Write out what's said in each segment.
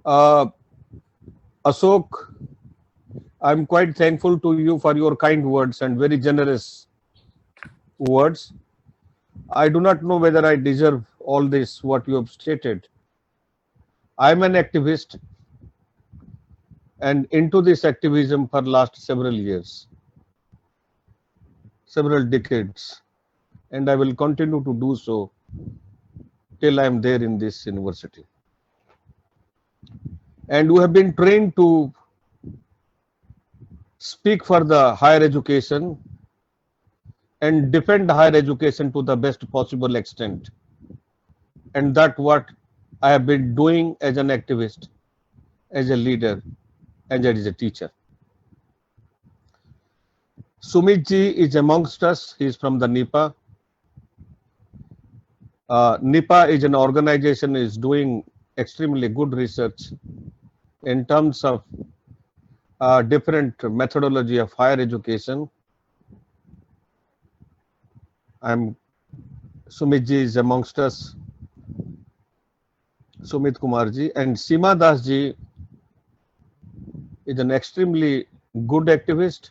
Uh, Ashok, I'm quite thankful to you for your kind words and very generous words. I do not know whether I deserve all this, what you have stated. I'm an activist and into this activism for last several years, several decades, and I will continue to do so till I am there in this university. And we have been trained to speak for the higher education and defend higher education to the best possible extent. And that's what I have been doing as an activist, as a leader, and as a teacher. Sumit ji is amongst us. He is from the NIPA. NIPA is an organization is doing extremely good research in terms of different methodology of higher education. Sumit ji is amongst us. Sumit Kumar ji and Seema Das ji is an extremely good activist,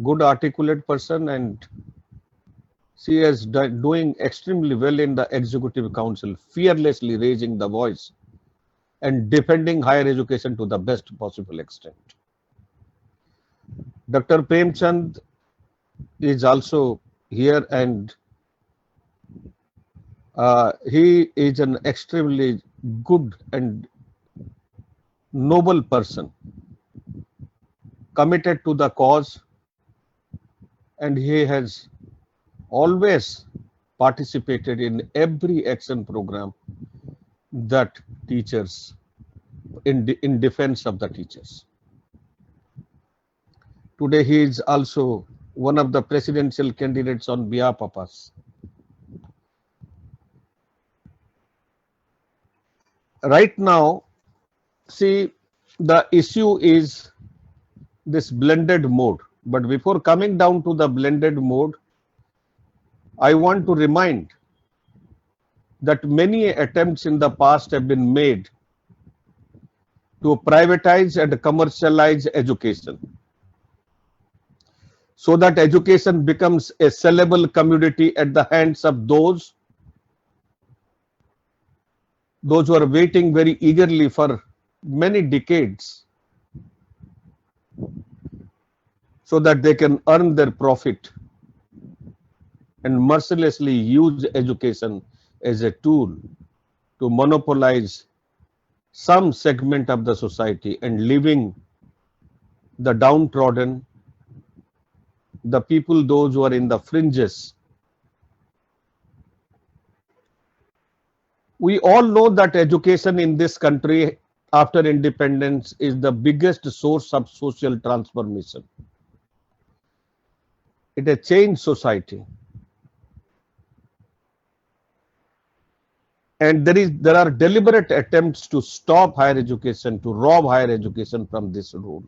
good articulate person, and she is doing extremely well in the executive council, fearlessly raising the voice and defending higher education to the best possible extent. Dr. Premchand is also here, and he is an extremely good and noble person, committed to the cause, and he has always participated in every action program that teachers in defense of the teachers. Today he is also one of the presidential candidates on behalf of us. Right now, see, the issue is this blended mode. But before coming down to the blended mode, I want to remind that many attempts in the past have been made to privatize and commercialize education, so that education becomes a sellable commodity at the hands of those who are waiting very eagerly for many decades so that they can earn their profit and mercilessly use education as a tool to monopolize some segment of the society and leaving the downtrodden, the people, those who are in the fringes. We all know that education in this country after independence is the biggest source of social transformation. It has changed society. And there are deliberate attempts to stop higher education, to rob higher education from this role.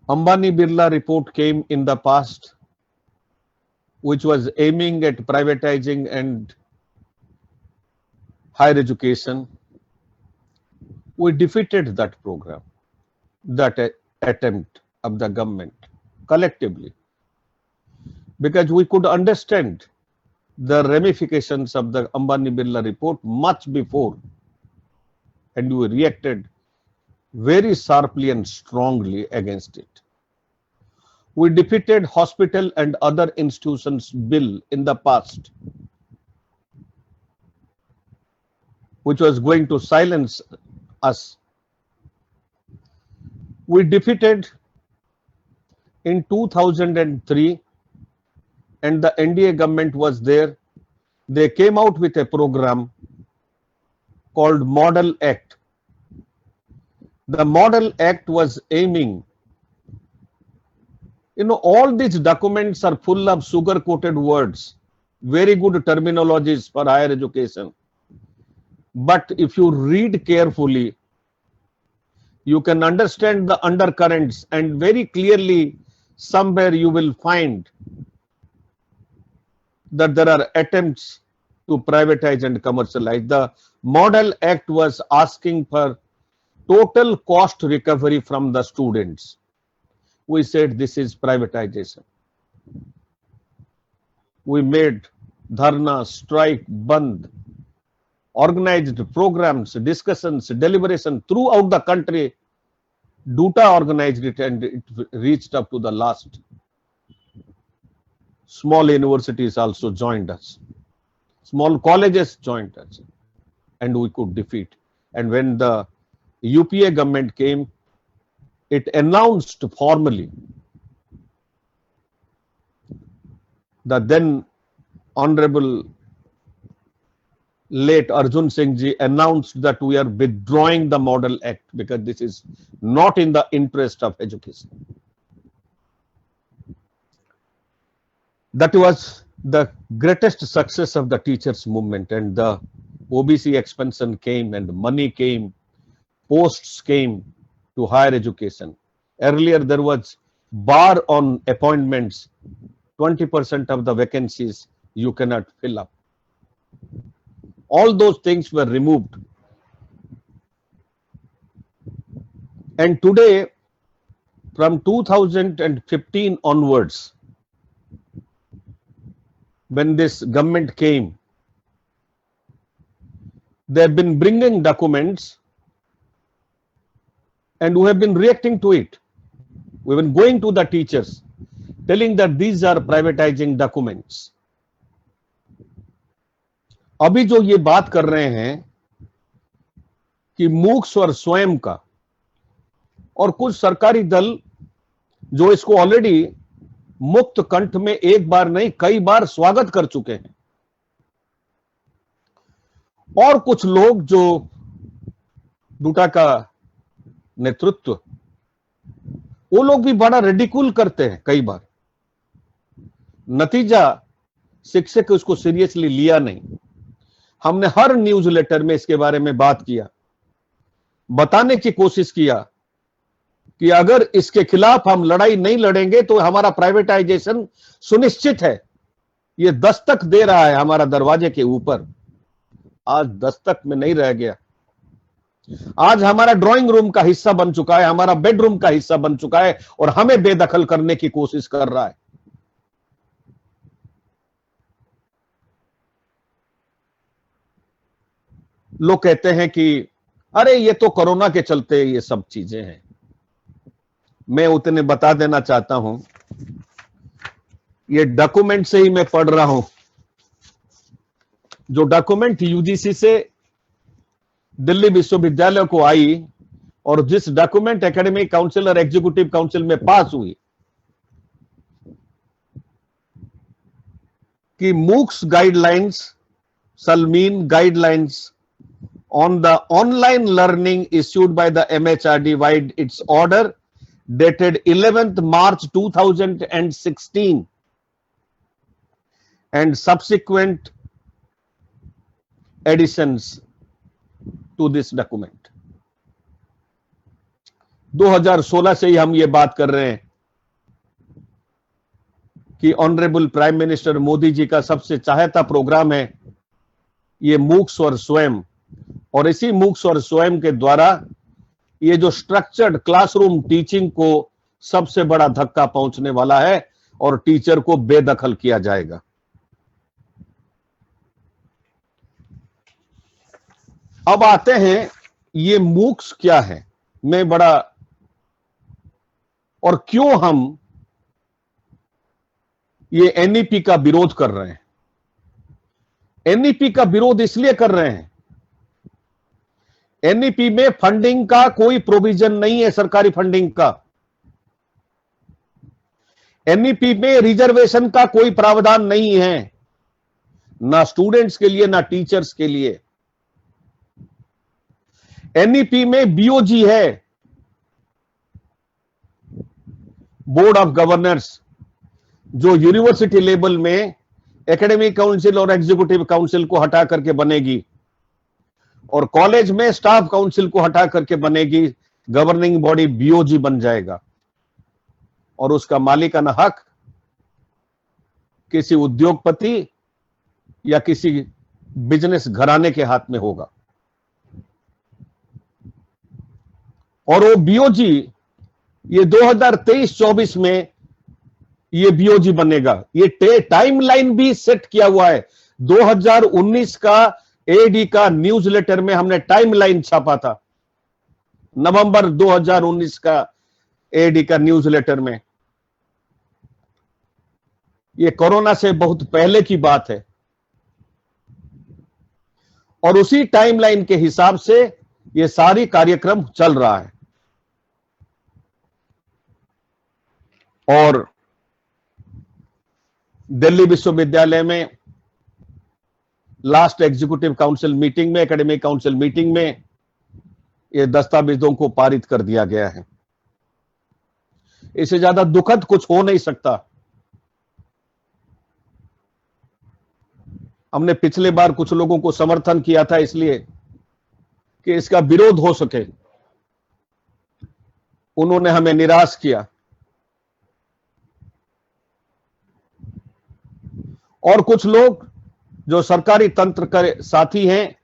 Ambani Birla report came in the past, which was aiming at privatizing and higher education. We defeated that program, that attempt of the government collectively, because we could understand the ramifications of the Ambani Birla report much before, and we reacted very sharply and strongly against it. We defeated hospital and other institutions bill in the past, which was going to silence us. We defeated in 2003, and the NDA government was there. They came out with a program called Model Act. The Model Act was aiming, all these documents are full of sugar-coated words, very good terminologies for higher education. But if you read carefully, you can understand the undercurrents, and very clearly somewhere you will find that there are attempts to privatize and commercialize. The Model Act was asking for total cost recovery from the students. We said this is privatization. We made dharna, strike, bandh, organized programs, discussions, deliberation throughout the country. DUTA organized it and it reached up to the last. Small universities also joined us. Small colleges joined us and we could defeat. And when the UPA government came, it announced formally, the then Honorable late Arjun Singh ji announced that we are withdrawing the Model Act because this is not in the interest of education. That was the greatest success of the teachers movement, and the OBC expansion came and money came, posts came to higher education. Earlier there was bar on appointments, 20% of the vacancies you cannot fill up. All those things were removed. And today, from 2015 onwards, when this government came, they have been bringing documents and we have been reacting to it. We have been going to the teachers, telling that these are privatizing documents. अभी जो ये बात कर रहे हैं कि MOOCs और स्वयं का और कुछ सरकारी दल जो इसको ऑलरेडी मुक्त कंठ में एक बार नहीं कई बार स्वागत कर चुके हैं, और कुछ लोग जो डूटा का नेतृत्व, वो लोग भी बड़ा रेडिकुल करते हैं कई बार। नतीजा शिक्षक उसको सीरियसली लिया नहीं। हमने हर न्यूज लेटर में इसके बारे में बात किया, बताने की कोशिश किया कि अगर इसके खिलाफ हम लड़ाई नहीं लड़ेंगे तो हमारा प्राइवेटाइजेशन सुनिश्चित है। ये दस्तक दे रहा है हमारा दरवाजे के ऊपर, आज दस्तक में नहीं रह गया। आज हमारा ड्राइंग रूम का हिस्सा बन चुका है, हमारा बेडरूम का हिस्सा बन चुका है और हमें बेदखल करने की कोशिश कर रहा है। लोग कहते हैं कि अरे ये तो कोरोना के चलते ये सब चीजें हैं। मैं उतने बता देना चाहता हूं, ये डॉक्यूमेंट से ही मैं पढ़ रहा हूं, जो डॉक्यूमेंट यूजीसी से दिल्ली विश्वविद्यालय को आई और जिस डॉक्यूमेंट एकेडमिक काउंसिल और एग्जीक्यूटिव काउंसिल में पास हुई कि MOOCs guidelines shall mean guidelines on the online learning issued by the MHRD by its order dated 11th March 2016 and subsequent additions to this document. 2016 से ही हम ये बात कर रहे हैं कि honourable prime minister Modi ji का सबसे चाहता प्रोग्राम है ये मूक्स और स्वयं, और इसी मूक्स और स्वयं के द्वारा ये जो स्ट्रक्चर्ड क्लासरूम टीचिंग को सबसे बड़ा धक्का पहुंचने वाला है और टीचर को बेदखल किया जाएगा। अब आते हैं ये मूक्स क्या है, मैं बड़ा और क्यों हम ये एनईपी का विरोध कर रहे हैं। एनईपी का विरोध इसलिए कर रहे हैं, एनईपी में फंडिंग का कोई प्रोविजन नहीं है, सरकारी फंडिंग का। एनईपी में रिजर्वेशन का कोई प्रावधान नहीं है, ना स्टूडेंट्स के लिए ना टीचर्स के लिए। एनईपी में बीओजी है, बोर्ड ऑफ गवर्नर्स, जो यूनिवर्सिटी लेवल में एकेडमिक काउंसिल और एग्जीक्यूटिव काउंसिल को हटा करके बनेगी और कॉलेज में स्टाफ काउंसिल को हटा करके बनेगी। गवर्निंग बॉडी बीओजी बन जाएगा और उसका मालिकाना हक किसी उद्योगपति या किसी बिजनेस घराने के हाथ में होगा। और वो बीओजी ये 2023-24 में ये बीओजी बनेगा। ये टाइमलाइन भी सेट किया हुआ है। 2019 का एडी का न्यूज़लेटर में हमने टाइमलाइन छापा था, नवंबर 2019 का एडी का न्यूज़लेटर में। ये कोरोना से बहुत पहले की बात है और उसी टाइमलाइन के हिसाब से ये सारी कार्यक्रम चल रहा है। और दिल्ली विश्वविद्यालय में लास्ट एग्जीक्यूटिव काउंसिल मीटिंग में, एकेडमिक काउंसिल मीटिंग में ये दस्तावेजों को पारित कर दिया गया है। इससे ज्यादा दुखद कुछ हो नहीं सकता। हमने पिछले बार कुछ लोगों को समर्थन किया था इसलिए कि इसका विरोध हो सके, उन्होंने हमें निराश किया। और कुछ लोग जो सरकारी तंत्र के साथी हैं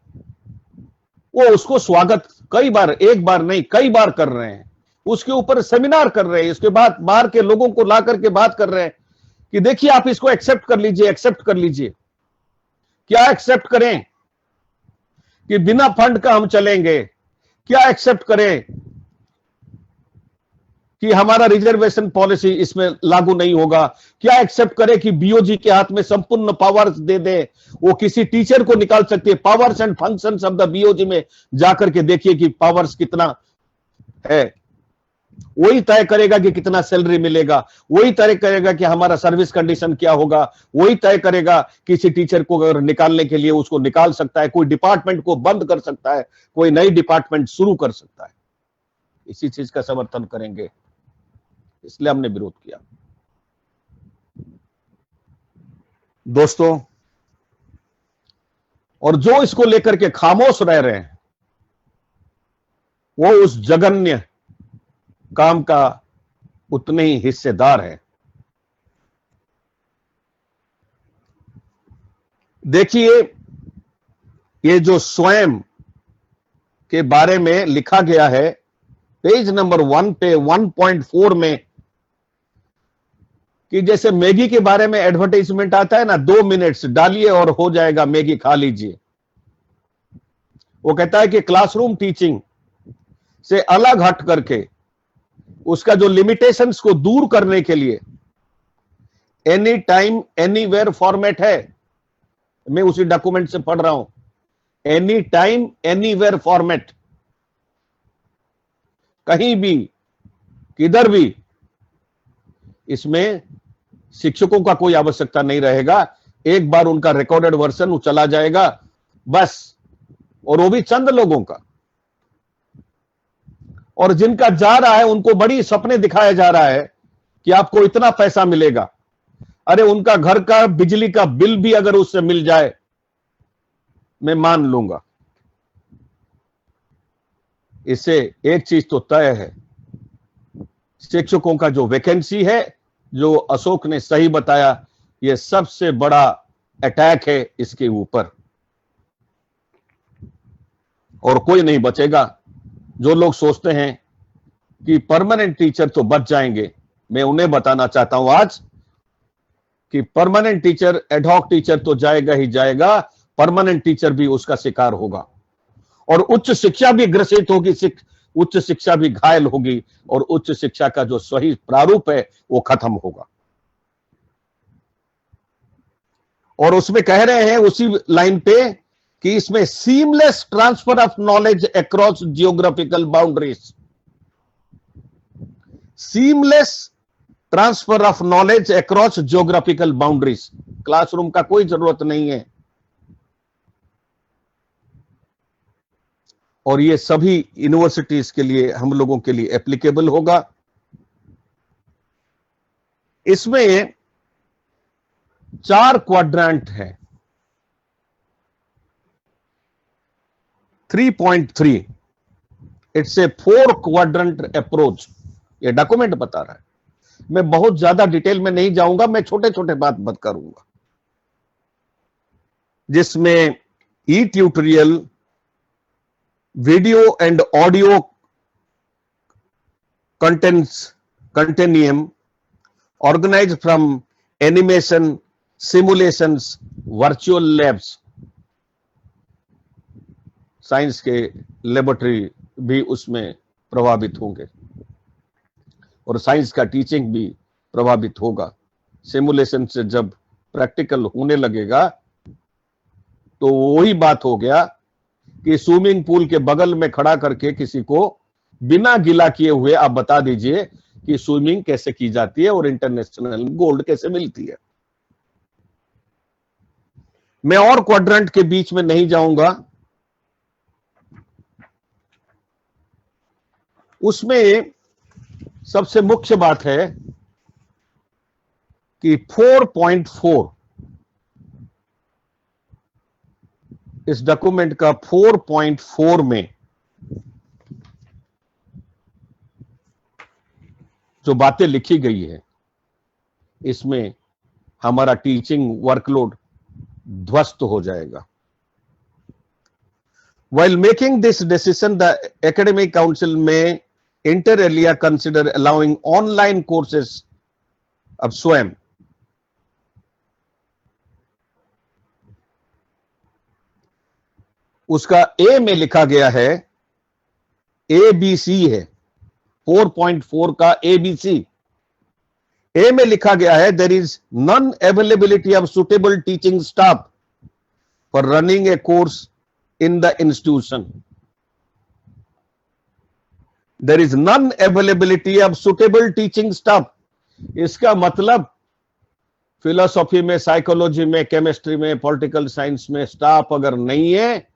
वो उसको स्वागत कई बार, एक बार नहीं कई बार कर रहे हैं, उसके ऊपर सेमिनार कर रहे हैं, इसके बाद बाहर के लोगों को ला करके बात कर रहे हैं कि देखिए आप इसको एक्सेप्ट कर लीजिए, एक्सेप्ट कर लीजिए। क्या एक्सेप्ट करें कि बिना फंड का हम चलेंगे? क्या एक्सेप्ट करें कि हमारा रिजर्वेशन पॉलिसी इसमें लागू नहीं होगा? क्या एक्सेप्ट करें कि बीओजी के हाथ में संपूर्ण पावर्स दे दे, वो किसी टीचर को निकाल सकते हैं? Powers and functions of the BOG में जाकर के देखिए कि पावर्स कितना है। वही तय करेगा कि कितना सैलरी मिलेगा, वही तय करेगा कि हमारा सर्विस कंडीशन क्या होगा, वही तय करेगा किसी टीचर को अगर निकालने के लिए उसको निकाल सकता है, कोई डिपार्टमेंट को बंद कर सकता है, कोई नई डिपार्टमेंट शुरू कर सकता है। इसी चीज का समर्थन करेंगे, इसलिए हमने विरोध किया। दोस्तों, और जो इसको लेकर के खामोश रह रहे हैं वो उस जघन्य काम का उतने ही हिस्सेदार है। देखिए, ये जो स्वयं के बारे में लिखा गया है पेज नंबर 1 पे 1.4 में, कि जैसे मैगी के बारे में एडवर्टाइजमेंट आता है ना, 2 मिनट्स डालिए और हो जाएगा, मैगी खा लीजिए। वो कहता है कि क्लासरूम टीचिंग से अलग हट करके उसका जो लिमिटेशंस को दूर करने के लिए एनी टाइम एनीवेयर फॉर्मेट है। मैं उसी डॉक्यूमेंट से पढ़ रहा हूं, एनी टाइम एनीवेयर फॉर्मेट। कहीं भी, किधर भी, इसमें शिक्षकों का कोई आवश्यकता नहीं रहेगा। एक बार उनका रिकॉर्डेड वर्जन चला जाएगा बस, और वो भी चंद लोगों का। और जिनका जा रहा है उनको बड़ी सपने दिखाया जा रहा है कि आपको इतना पैसा मिलेगा। अरे उनका घर का बिजली का बिल भी अगर उससे मिल जाए मैं मान लूंगा। इससे एक चीज तो तय है, शिक्षकों का जो वैकेंसी है, जो अशोक ने सही बताया, यह सबसे बड़ा अटैक है इसके ऊपर, और कोई नहीं बचेगा। जो लोग सोचते हैं कि परमानेंट टीचर तो बच जाएंगे, मैं उन्हें बताना चाहता हूं आज कि परमानेंट टीचर, एडहॉक टीचर तो जाएगा ही जाएगा, परमानेंट टीचर भी उसका शिकार होगा, और उच्च शिक्षा भी ग्रसित होगी, उच्च शिक्षा भी घायल होगी, और उच्च शिक्षा का जो सही प्रारूप है वो खत्म होगा। और उसमें कह रहे हैं उसी लाइन पे कि इसमें seamless transfer of knowledge across geographical boundaries, seamless transfer of knowledge across geographical boundaries. Classroom का कोई जरूरत नहीं है, और ये सभी यूनिवर्सिटीज के लिए, हम लोगों के लिए एप्लीकेबल होगा। इसमें 4 क्वाड्रेंट है। 3.3 इट्स ए 4 क्वाड्रेंट अप्रोच, ये डॉक्यूमेंट बता रहा है। मैं बहुत ज्यादा डिटेल में नहीं जाऊंगा, मैं छोटे छोटे बात करूंगा, जिसमें e-tutorial, video and audio continuum organized from animation, simulations, virtual labs. Science के लेबोरेटरी भी उसमें प्रभावित होंगे और साइंस का टीचिंग भी प्रभावित होगा। सिमुलेशन से जब प्रैक्टिकल होने लगेगा तो वही बात हो गया कि स्विमिंग पूल के बगल में खड़ा करके किसी को बिना गिला किए हुए आप बता दीजिए कि स्विमिंग कैसे की जाती है और इंटरनेशनल गोल्ड कैसे मिलती है। मैं और क्वाड्रेंट के बीच में नहीं जाऊंगा, उसमें सबसे मुख्य बात है कि 4.4 इस डॉक्यूमेंट का 4.4 में जो बातें लिखी गई है, इसमें हमारा टीचिंग वर्कलोड ध्वस्त हो जाएगा। While making this decision, the Academic Council may inter alia consider allowing online courses of स्वयं। उसका ए में लिखा गया है, ABC है 4.4 का ABC। ए में लिखा गया है there is none availability of suitable teaching staff for running a course in the institution. There is none availability of suitable teaching staff. इसका मतलब फिलोसॉफी में, साइकोलॉजी में, केमिस्ट्री में, पॉलिटिकल साइंस में स्टाफ अगर नहीं है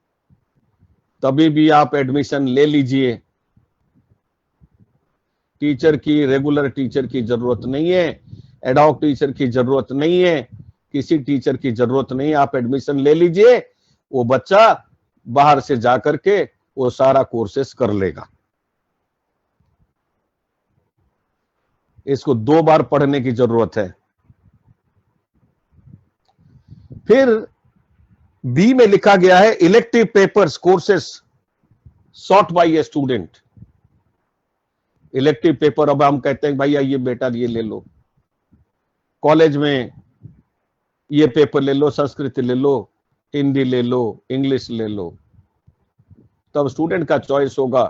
तभी भी आप एडमिशन ले लीजिए। टीचर की, रेगुलर टीचर की जरूरत नहीं है, एडहॉक टीचर की जरूरत नहीं है, किसी टीचर की जरूरत नहीं है, आप एडमिशन ले लीजिए। वो बच्चा बाहर से जाकर के वो सारा कोर्सेस कर लेगा। इसको 2 बार पढ़ने की जरूरत है। फिर बी में लिखा गया है elective papers courses sought by a student. Elective paper, अब हम कहते हैं भैया ये बेटा ये ले लो, कॉलेज में ये पेपर ले लो, संस्कृत ले लो, हिंदी ले लो, इंग्लिश ले लो, तब स्टूडेंट का चॉइस होगा।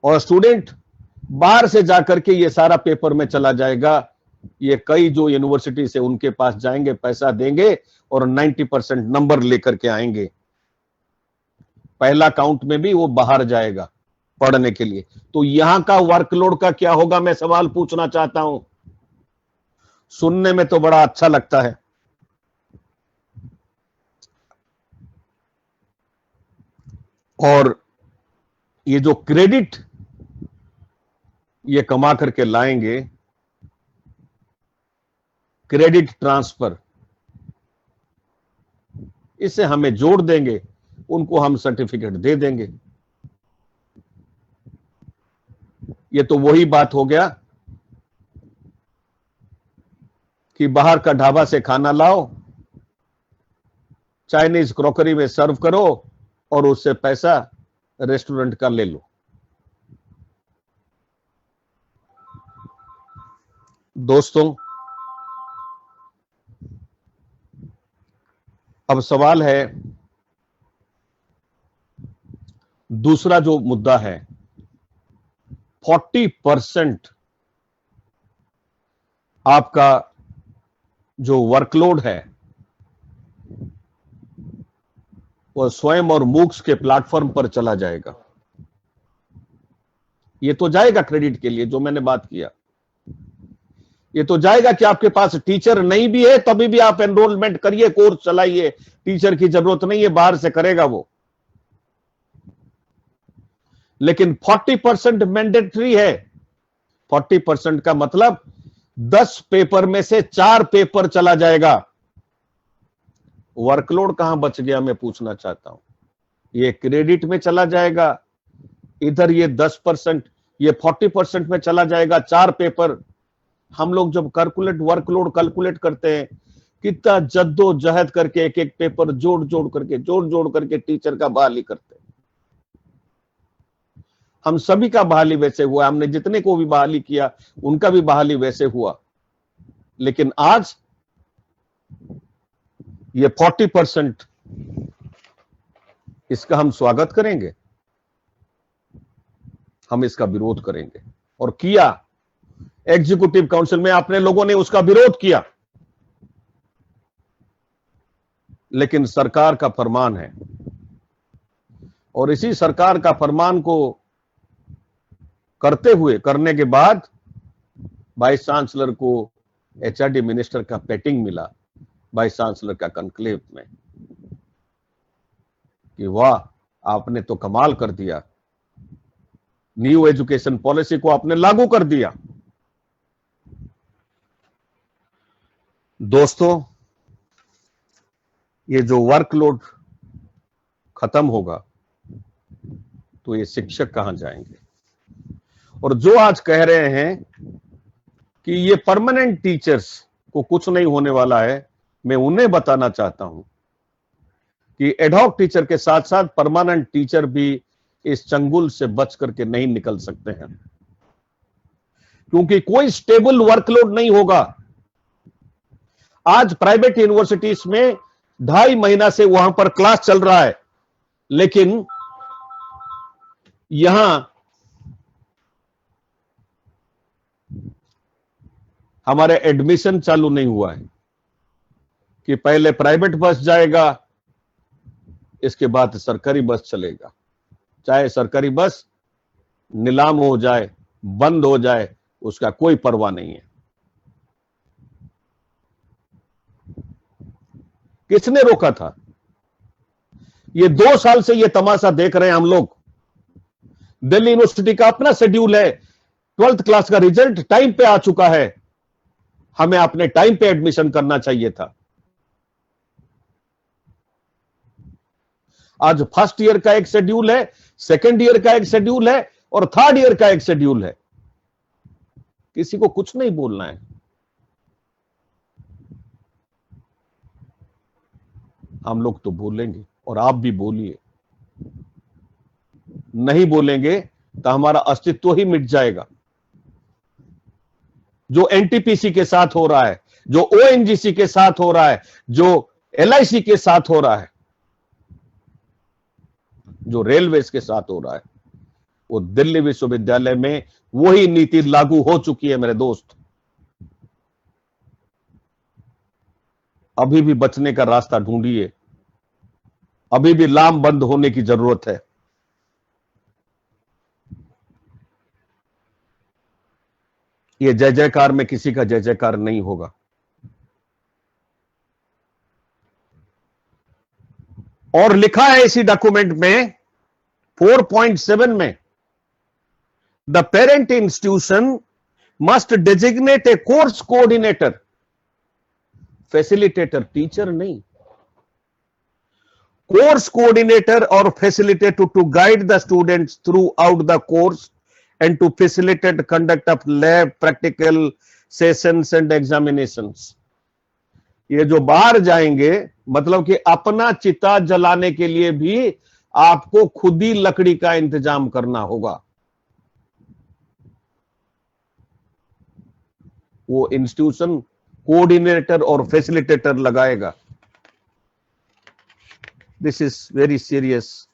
और स्टूडेंट बाहर से जाकर के ये सारा पेपर में चला जाएगा। ये कई जो यूनिवर्सिटी से उनके पास जाएंगे, पैसा देंगे और 90% नंबर लेकर के आएंगे। पहला काउंट में भी वो बाहर जाएगा पढ़ने के लिए। तो यहां का वर्कलोड का क्या होगा, मैं सवाल पूछना चाहता हूं। सुनने में तो बड़ा अच्छा लगता है, और ये जो क्रेडिट ये कमा करके लाएंगे, क्रेडिट ट्रांसफर, इससे हमें जोड़ देंगे, उनको हम सर्टिफिकेट दे देंगे। ये तो वही बात हो गया कि बाहर का ढाबा से खाना लाओ, चाइनीज क्रॉकरी में सर्व करो और उससे पैसा रेस्टोरेंट का ले लो। दोस्तों, अब सवाल है, दूसरा जो मुद्दा है, 40% आपका जो वर्कलोड है वो स्वयं और मूक्स के प्लेटफॉर्म पर चला जाएगा। ये तो जाएगा क्रेडिट के लिए, जो मैंने बात किया, ये तो जाएगा कि आपके पास टीचर नहीं भी है तभी भी आप एनरोलमेंट करिए, कोर्स चलाइए, टीचर की जरूरत नहीं है, बाहर से करेगा वो। लेकिन 40% मैंडेटरी है। 40% का मतलब 10 पेपर में से 4 पेपर चला जाएगा। वर्कलोड कहां बच गया, मैं पूछना चाहता हूं। ये क्रेडिट में चला जाएगा, इधर ये 10%, ये 40% में चला जाएगा। 4 पेपर, हम लोग जब वर्कलोड कैलकुलेट करते हैं कितना जद्दोजहद करके एक एक पेपर जोड़ जोड़ करके टीचर का बहाली करते। हम सभी का बहाली वैसे हुआ, हमने जितने को भी बहाली किया उनका भी बहाली वैसे हुआ। लेकिन आज ये 40%, इसका हम स्वागत करेंगे, हम इसका विरोध करेंगे। और किया, एग्जीक्यूटिव काउंसिल में अपने लोगों ने उसका विरोध किया, लेकिन सरकार का फरमान है और इसी सरकार का फरमान को करने के बाद वाइस चांसलर को एचआरडी मिनिस्टर का पेटिंग मिला वाइस चांसलर का कॉन्क्लेव में कि वाह, आपने तो कमाल कर दिया, न्यू एजुकेशन पॉलिसी को आपने लागू कर दिया। दोस्तों, ये जो वर्कलोड खत्म होगा तो ये शिक्षक कहां जाएंगे? और जो आज कह रहे हैं कि ये परमानेंट टीचर्स को कुछ नहीं होने वाला है, मैं उन्हें बताना चाहता हूं कि एडहॉक टीचर के साथ साथ परमानेंट टीचर भी इस चंगुल से बच करके नहीं निकल सकते हैं, क्योंकि कोई स्टेबल वर्कलोड नहीं होगा। आज प्राइवेट यूनिवर्सिटीज में 2.5 महीना से वहां पर क्लास चल रहा है, लेकिन यहां हमारे एडमिशन चालू नहीं हुआ है कि पहले प्राइवेट बस जाएगा, इसके बाद सरकारी बस चलेगा। चाहे सरकारी बस नीलाम हो जाए, बंद हो जाए, उसका कोई परवाह नहीं है। किसने रोका था? ये 2 साल से ये तमाशा देख रहे हैं हम लोग। दिल्ली यूनिवर्सिटी का अपना शेड्यूल है, 12th क्लास का रिजल्ट टाइम पे आ चुका है, हमें अपने टाइम पे एडमिशन करना चाहिए था। आज फर्स्ट ईयर का एक शेड्यूल है, सेकेंड ईयर का एक शेड्यूल है और थर्ड ईयर का एक शेड्यूल है। किसी को कुछ नहीं बोलना है। हम लोग तो बोलेंगे और आप भी बोलिए। नहीं बोलेंगे तो हमारा अस्तित्व ही मिट जाएगा। जो एनटीपीसी के साथ हो रहा है, जो ओएनजीसी के साथ हो रहा है, जो एलआईसी के साथ हो रहा है, जो रेलवेज के साथ हो रहा है, वो दिल्ली विश्वविद्यालय में वही नीति लागू हो चुकी है मेरे दोस्त। अभी भी बचने का रास्ता ढूंढिए, अभी भी लाम बंद होने की जरूरत है। ये जय जयकार में किसी का जय जयकार नहीं होगा। और लिखा है इसी डॉक्यूमेंट में 4.7 में, the parent institution must designate a course coordinator, facilitator, teacher नहीं, कोर्स कोऑर्डिनेटर और facilitator to guide the students throughout the course and to facilitate conduct of lab, practical sessions and examinations. ये जो बाहर जाएंगे, मतलब कि अपना चिता जलाने के लिए भी आपको खुद ही लकड़ी का इंतजाम करना होगा। वो इंस्टीट्यूशन कोऑर्डिनेटर और फैसिलिटेटर लगाएगा। This is very serious.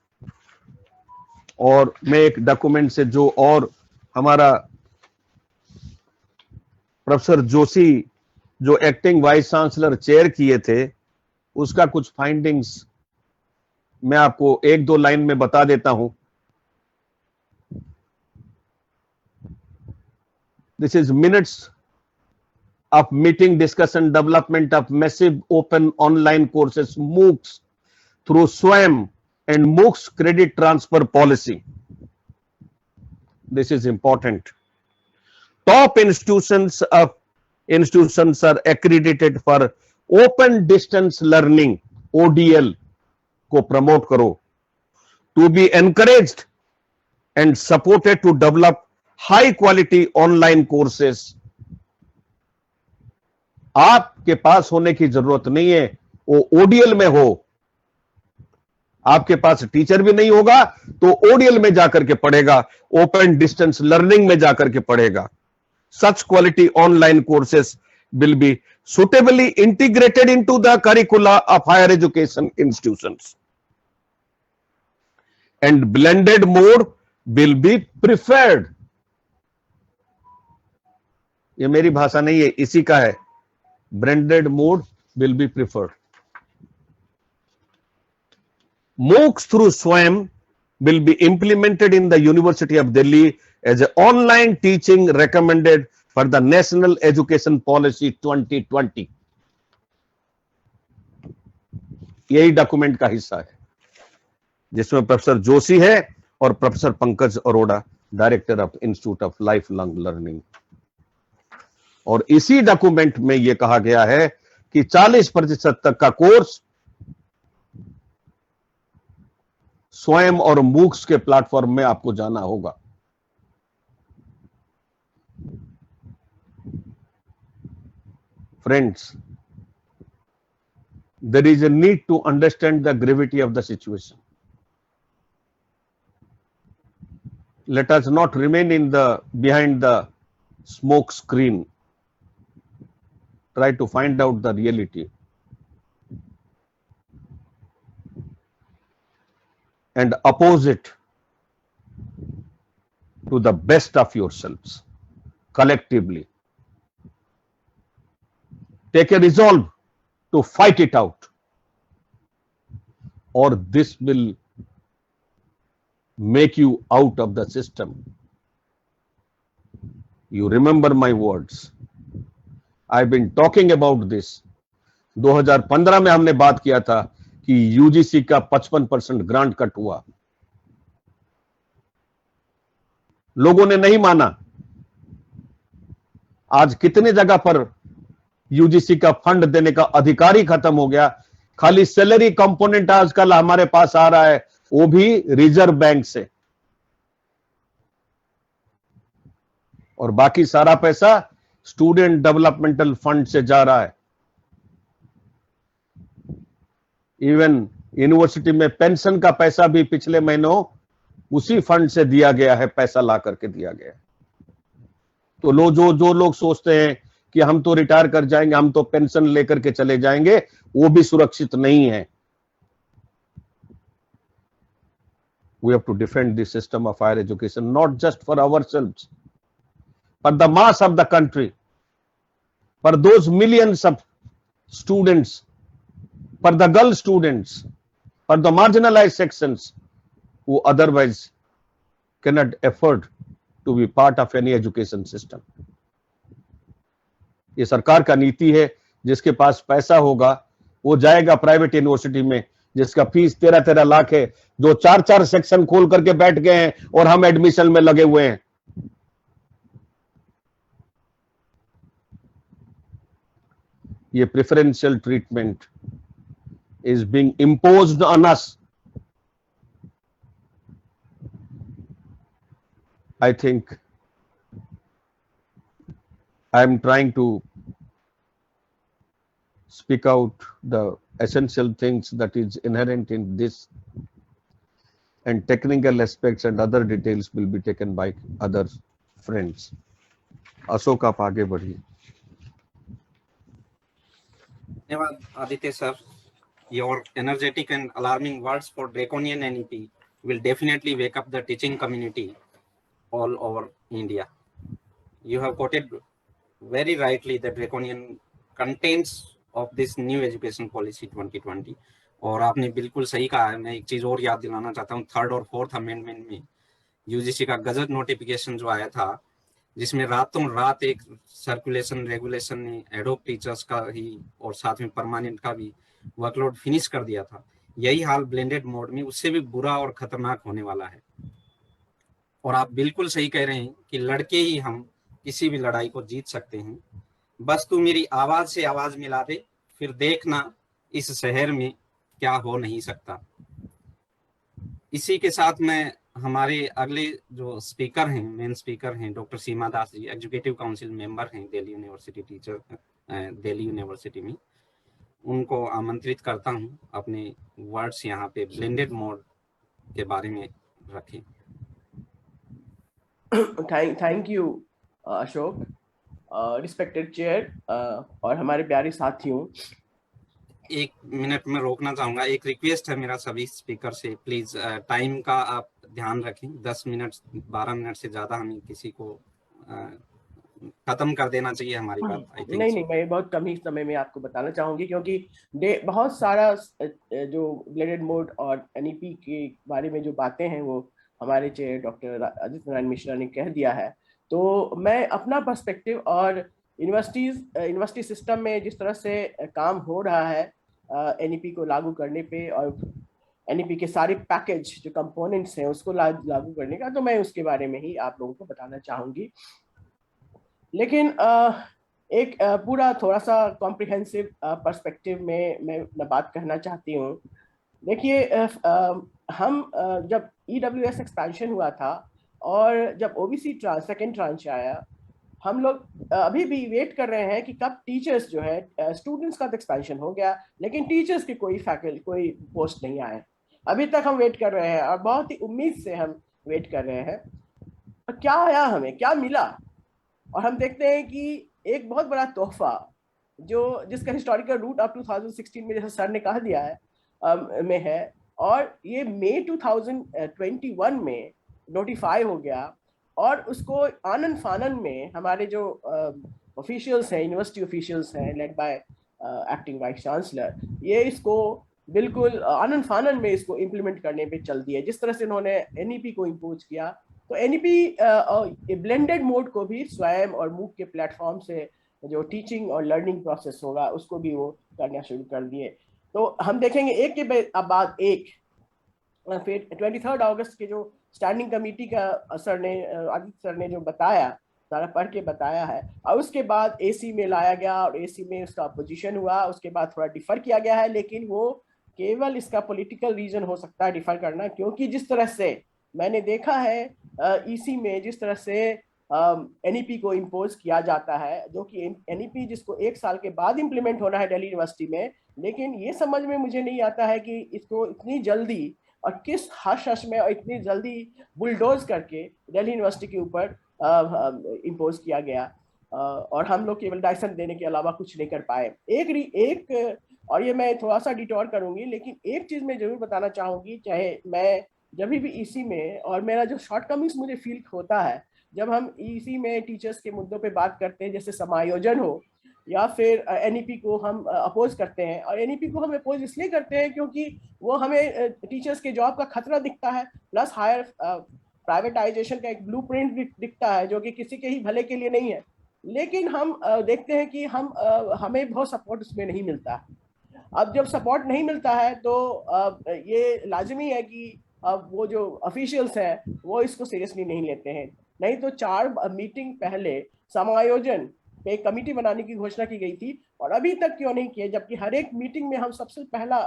और मैं एक डॉक्यूमेंट से जो और हमारा प्रोफेसर जोशी जो एक्टिंग वाइस चांसलर चेयर किए थे, उसका कुछ फाइंडिंग्स मैं आपको 1-2 लाइन में बता देता हूं। This is minutes of meeting discussion development of massive open online courses MOOCs through स्वयं and MOOCs credit transfer policy. This is important. Top institutions are accredited for open distance learning, ODL को promote करो, to be encouraged and supported to develop high quality online courses. आपके पास होने की जरूरत नहीं है, वो ओडीएल में हो। आपके पास टीचर भी नहीं होगा तो ओडीएल में जाकर के पढ़ेगा, ओपन डिस्टेंस लर्निंग में जाकर के पढ़ेगा। Such quality online courses will be suitably integrated into the curricula of higher education institutions, and blended mode will be preferred. ये मेरी भाषा नहीं है, इसी का है। Blended mode will be preferred. MOOCs through SWAYAM will be implemented in the University of Delhi as an online teaching recommended for the National Education Policy 2020. यही document का हिस्सा है जिसमें प्रोफेसर जोशी है और professor Pankaj Arora, director of institute of life long learning. और इसी document में यह कहा गया है कि 40% तक का कोर्स स्वयं और मूक्स के प्लेटफॉर्म में आपको जाना होगा। Friends, there is a need to understand the gravity of the situation. Let us not remain behind the smoke screen. Try to find out the reality. And oppose it to the best of yourselves, collectively. Take a resolve to fight it out, or this will make you out of the system. You remember my words. I've been talking about this. 2015 में हमने बात किया था कि UGC का 55% grant cut हुआ। लोगों ने नहीं माना। आज कितने जगह पर यूजीसी का फंड देने का अधिकार ही खत्म हो गया। खाली सैलरी कंपोनेंट आजकल हमारे पास आ रहा है, वो भी रिजर्व बैंक से, और बाकी सारा पैसा स्टूडेंट डेवलपमेंटल फंड से जा रहा है। इवन यूनिवर्सिटी में पेंशन का पैसा भी पिछले महीनों उसी फंड से दिया गया है, पैसा ला करके दिया गया है। तो जो लोग सोचते हैं कि हम तो रिटायर कर जाएंगे, हम तो पेंशन लेकर के चले जाएंगे, वो भी सुरक्षित नहीं है। We have to defend the system of higher education, not just for ourselves, for the mass of the country, for those millions of students, for the girl students, for the marginalized sections who otherwise cannot afford to be part of any education system. ये सरकार का नीति है, जिसके पास पैसा होगा वो जाएगा प्राइवेट यूनिवर्सिटी में, जिसका फीस 13-13 लाख है, जो 4-4 सेक्शन खोल करके बैठ गए हैं और हम एडमिशन में लगे हुए हैं। ये preferential treatment is being imposed on us. I think I am trying to speak out the essential things that is inherent in this, and technical aspects and other details will be taken by other friends. Ashok, आप आगे बढ़िए। धन्यवाद Aditya sir. Your energetic and alarming words for draconian NEP will definitely wake up the teaching community all over India. You have quoted very rightly the draconian contents of this new education policy 2020, और आपने बिल्कुल सही कहा है। मैं एक चीज और याद दिलाना चाहता हूँ, 3rd और 4th अमेंडमेंट में यूजीसी का गजट नोटिफिकेशन जो आया था, जिसमें रातों रात एक सर्कुलेशन रेगुलेशन ने एडहोक टीचर्स का ही और साथ में परमानेंट का भी वर्कलोड फिनिश कर दिया था। यही हाल ब्लेंडेड मोड में उससे भी बुरा और खतरनाक होने वाला है। और आप बिल्कुल सही कह रहे हैं कि लड़के ही हम किसी भी लड़ाई को जीत सकते हैं। बस तू मेरी आवाज से आवाज मिला दे, फिर देखना इस शहर में क्या हो नहीं सकता। इसी के साथ मैं हमारे अगले जो स्पीकर हैं, मेन स्पीकर हैं, doctor Seema Das ji, executive council member हैं, Delhi university teacher Delhi university में, उनको आमंत्रित करता हूँ अपने वर्ड्स यहाँ पे ब्लेंडेड मोड के बारे में रखें। Thank you Ashok, respected chair और हमारे प्यारे साथियों। 1 मिनट में रोकना चाहूंगा, एक रिक्वेस्ट है मेरा सभी स्पीकर से, प्लीज टाइम का आप ध्यान रखें। 10 मिनट 12 मिनट से ज्यादा हमें किसी को खत्म कर देना चाहिए हमारी बात। आई थिंक नहीं, मैं बहुत कम ही समय में आपको बताना चाहूंगी, क्योंकि बहुत सारा जो ब्लेंडेड मोड और एनईपी के बारे में जो बातें हैं वो हमारे चेयर डॉक्टर आदित्य नारायण मिश्रा ने कह दिया है। तो मैं अपना पर्सपेक्टिव और यूनिवर्सिटी सिस्टम में जिस तरह से काम हो रहा है एनईपी को लागू करने पे और एनईपी के सारे पैकेज जो कंपोनेंट्स हैं उसको लागू करने का, तो मैं उसके बारे में ही आप लोगों को बताना चाहूंगी। लेकिन एक पूरा थोड़ा सा कॉम्प्रिहेंसिव पर्सपेक्टिव में मैं बात कहना चाहती हूँ। देखिए, हम जब EWS एक्सपेंशन हुआ था और जब OBC सेकेंड ट्रांच आया, हम लोग अभी भी वेट कर रहे हैं कि कब टीचर्स जो है, स्टूडेंट्स का तो एक्सपेंशन हो गया लेकिन टीचर्स की कोई पोस्ट नहीं आए। अभी तक हम वेट कर रहे हैं और बहुत ही उम्मीद से हम वेट कर रहे हैं। और क्या आया, हमें क्या मिला? और हम देखते हैं कि एक बहुत बड़ा तोहफा जिसका हिस्टोरिकल रूट अब 2016 में, जैसे सर ने कहा दिया है, में है, और ये मई 2021 में नोटिफाई हो गया। और उसको आनन फानन में हमारे जो ऑफिशियल्स हैं, यूनिवर्सिटी ऑफिशियल्स हैं led by acting vice chancellor, ये इसको बिल्कुल आनन फानन में इसको इम्प्लीमेंट करने पे चल दिए। जिस तरह से उन्होंने एनईपी को इम्पोज किया, तो एनईपी ब्लेंडेड मोड को भी स्वयं और मूक के प्लेटफॉर्म से जो टीचिंग और लर्निंग प्रोसेस होगा उसको भी वो करना शुरू कर दिए। तो हम देखेंगे एक के बाद एक। फिर 23 अगस्त के जो स्टैंडिंग कमेटी का आदित्य सर ने जो बताया, सारा पढ़ के बताया है, और उसके बाद AC में लाया गया और AC में उसका अपोजिशन हुआ। उसके बाद थोड़ा डिफर किया गया है, लेकिन वो केवल इसका पॉलिटिकल रीजन हो सकता है डिफर करना, क्योंकि जिस तरह से मैंने देखा है EC में जिस तरह से NEP को इम्पोज किया जाता है, जो कि NEP जिसको 1 साल के बाद इम्प्लीमेंट होना है दिल्ली यूनिवर्सिटी में, लेकिन ये समझ में मुझे नहीं आता है कि इसको इतनी जल्दी और किस हश में और इतनी जल्दी बुलडोज करके दिल्ली यूनिवर्सिटी के ऊपर इम्पोज किया गया। और हम लोग केवल डायसन देने के अलावा कुछ नहीं कर पाए। एक और ये मैं थोड़ा सा डिटोर करूंगी, लेकिन एक चीज मैं जरूर बताना चाहूंगी, चाहे मैं जब भी EC में, और मेरा जो शॉर्टकमिंग्स मुझे फील होता है जब हम EC में टीचर्स के मुद्दों पे बात करते हैं, जैसे समायोजन हो या फिर NEP को हम अपोज करते हैं। और NEP को हम अपोज इसलिए करते हैं क्योंकि वो हमें टीचर्स के जॉब का खतरा दिखता है, प्लस हायर प्राइवेटाइजेशन का एक ब्लूप्रिंट दिखता है जो कि किसी के ही भले के लिए नहीं है। लेकिन हम देखते हैं कि हमें बहुत सपोर्ट उसमें नहीं मिलता है। अब जब सपोर्ट नहीं मिलता है तो ये लाजमी है कि वो जो ऑफिशियल्स हैं वो इसको सीरियसली नहीं लेते हैं। नहीं तो 4 मीटिंग पहले समायोजन पे एक कमेटी बनाने की घोषणा की गई थी, और अभी तक क्यों नहीं किए, जबकि हर एक मीटिंग में हम सबसे पहला